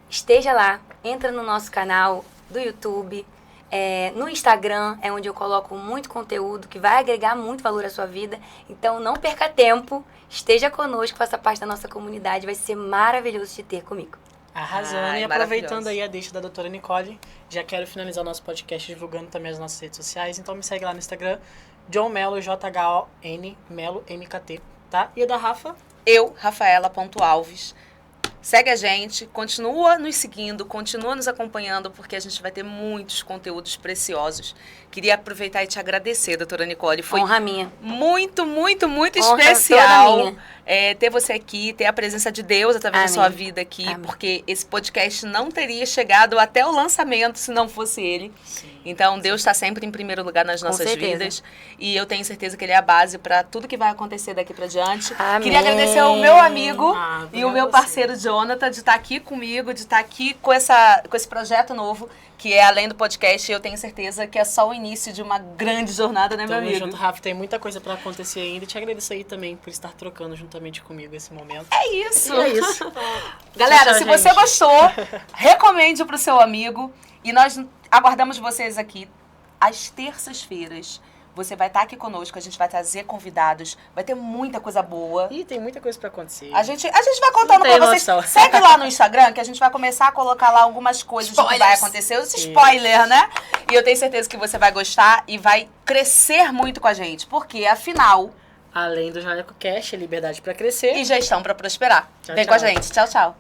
esteja lá, entra no nosso canal do YouTube, no Instagram, é onde eu coloco muito conteúdo que vai agregar muito valor à sua vida. Então, não perca tempo, esteja conosco, faça parte da nossa comunidade, vai ser maravilhoso te ter comigo. Arrasando. E aproveitando aí a deixa da doutora Nicole, já quero finalizar o nosso podcast divulgando também as nossas redes sociais, então me segue lá no Instagram, John Melo, JHON, Melo, MKT, tá? E a da Rafa? Eu, Rafaela.alves. Segue a gente, continua nos seguindo, continua nos acompanhando, porque a gente vai ter muitos conteúdos preciosos. Queria aproveitar e te agradecer, doutora Nicole. Foi Honra minha. muito, muito, muito Honra especial toda minha. ter você aqui, ter a presença de Deus através da Amém. sua vida aqui, Amém. porque esse podcast não teria chegado até o lançamento se não fosse ele. Sim. Então, Deus está sempre em primeiro lugar nas nossas certeza. vidas. E eu tenho certeza que Ele é a base para tudo que vai acontecer daqui para diante. Amém. Queria agradecer ao meu amigo e o meu obrigado parceiro Jonathan de estar aqui comigo, de estar aqui com esse projeto novo, que é além do podcast. Eu tenho certeza que é só o início de uma grande jornada, né, meu Tamo amigo? junto, Rafa. Tem muita coisa pra acontecer ainda. E te agradeço aí também por estar trocando juntamente comigo esse momento. É isso. E é isso. Galera, Tchau, se gente. você gostou, recomende pro seu amigo. E nós aguardamos vocês aqui às terças-feiras. Você vai estar aqui conosco, a gente vai trazer convidados, vai ter muita coisa boa. Ih, tem muita coisa pra acontecer. A gente vai contando Não tem pra vocês. noção. Segue lá no Instagram que a gente vai começar a colocar lá algumas coisas do que vai acontecer. Os spoilers, né? E eu tenho certeza que você vai gostar e vai crescer muito com a gente. Porque, afinal, Além do Jaleco Cash, é liberdade pra crescer. e gestão pra prosperar. Tchau, Vem tchau. com a gente. Tchau, tchau.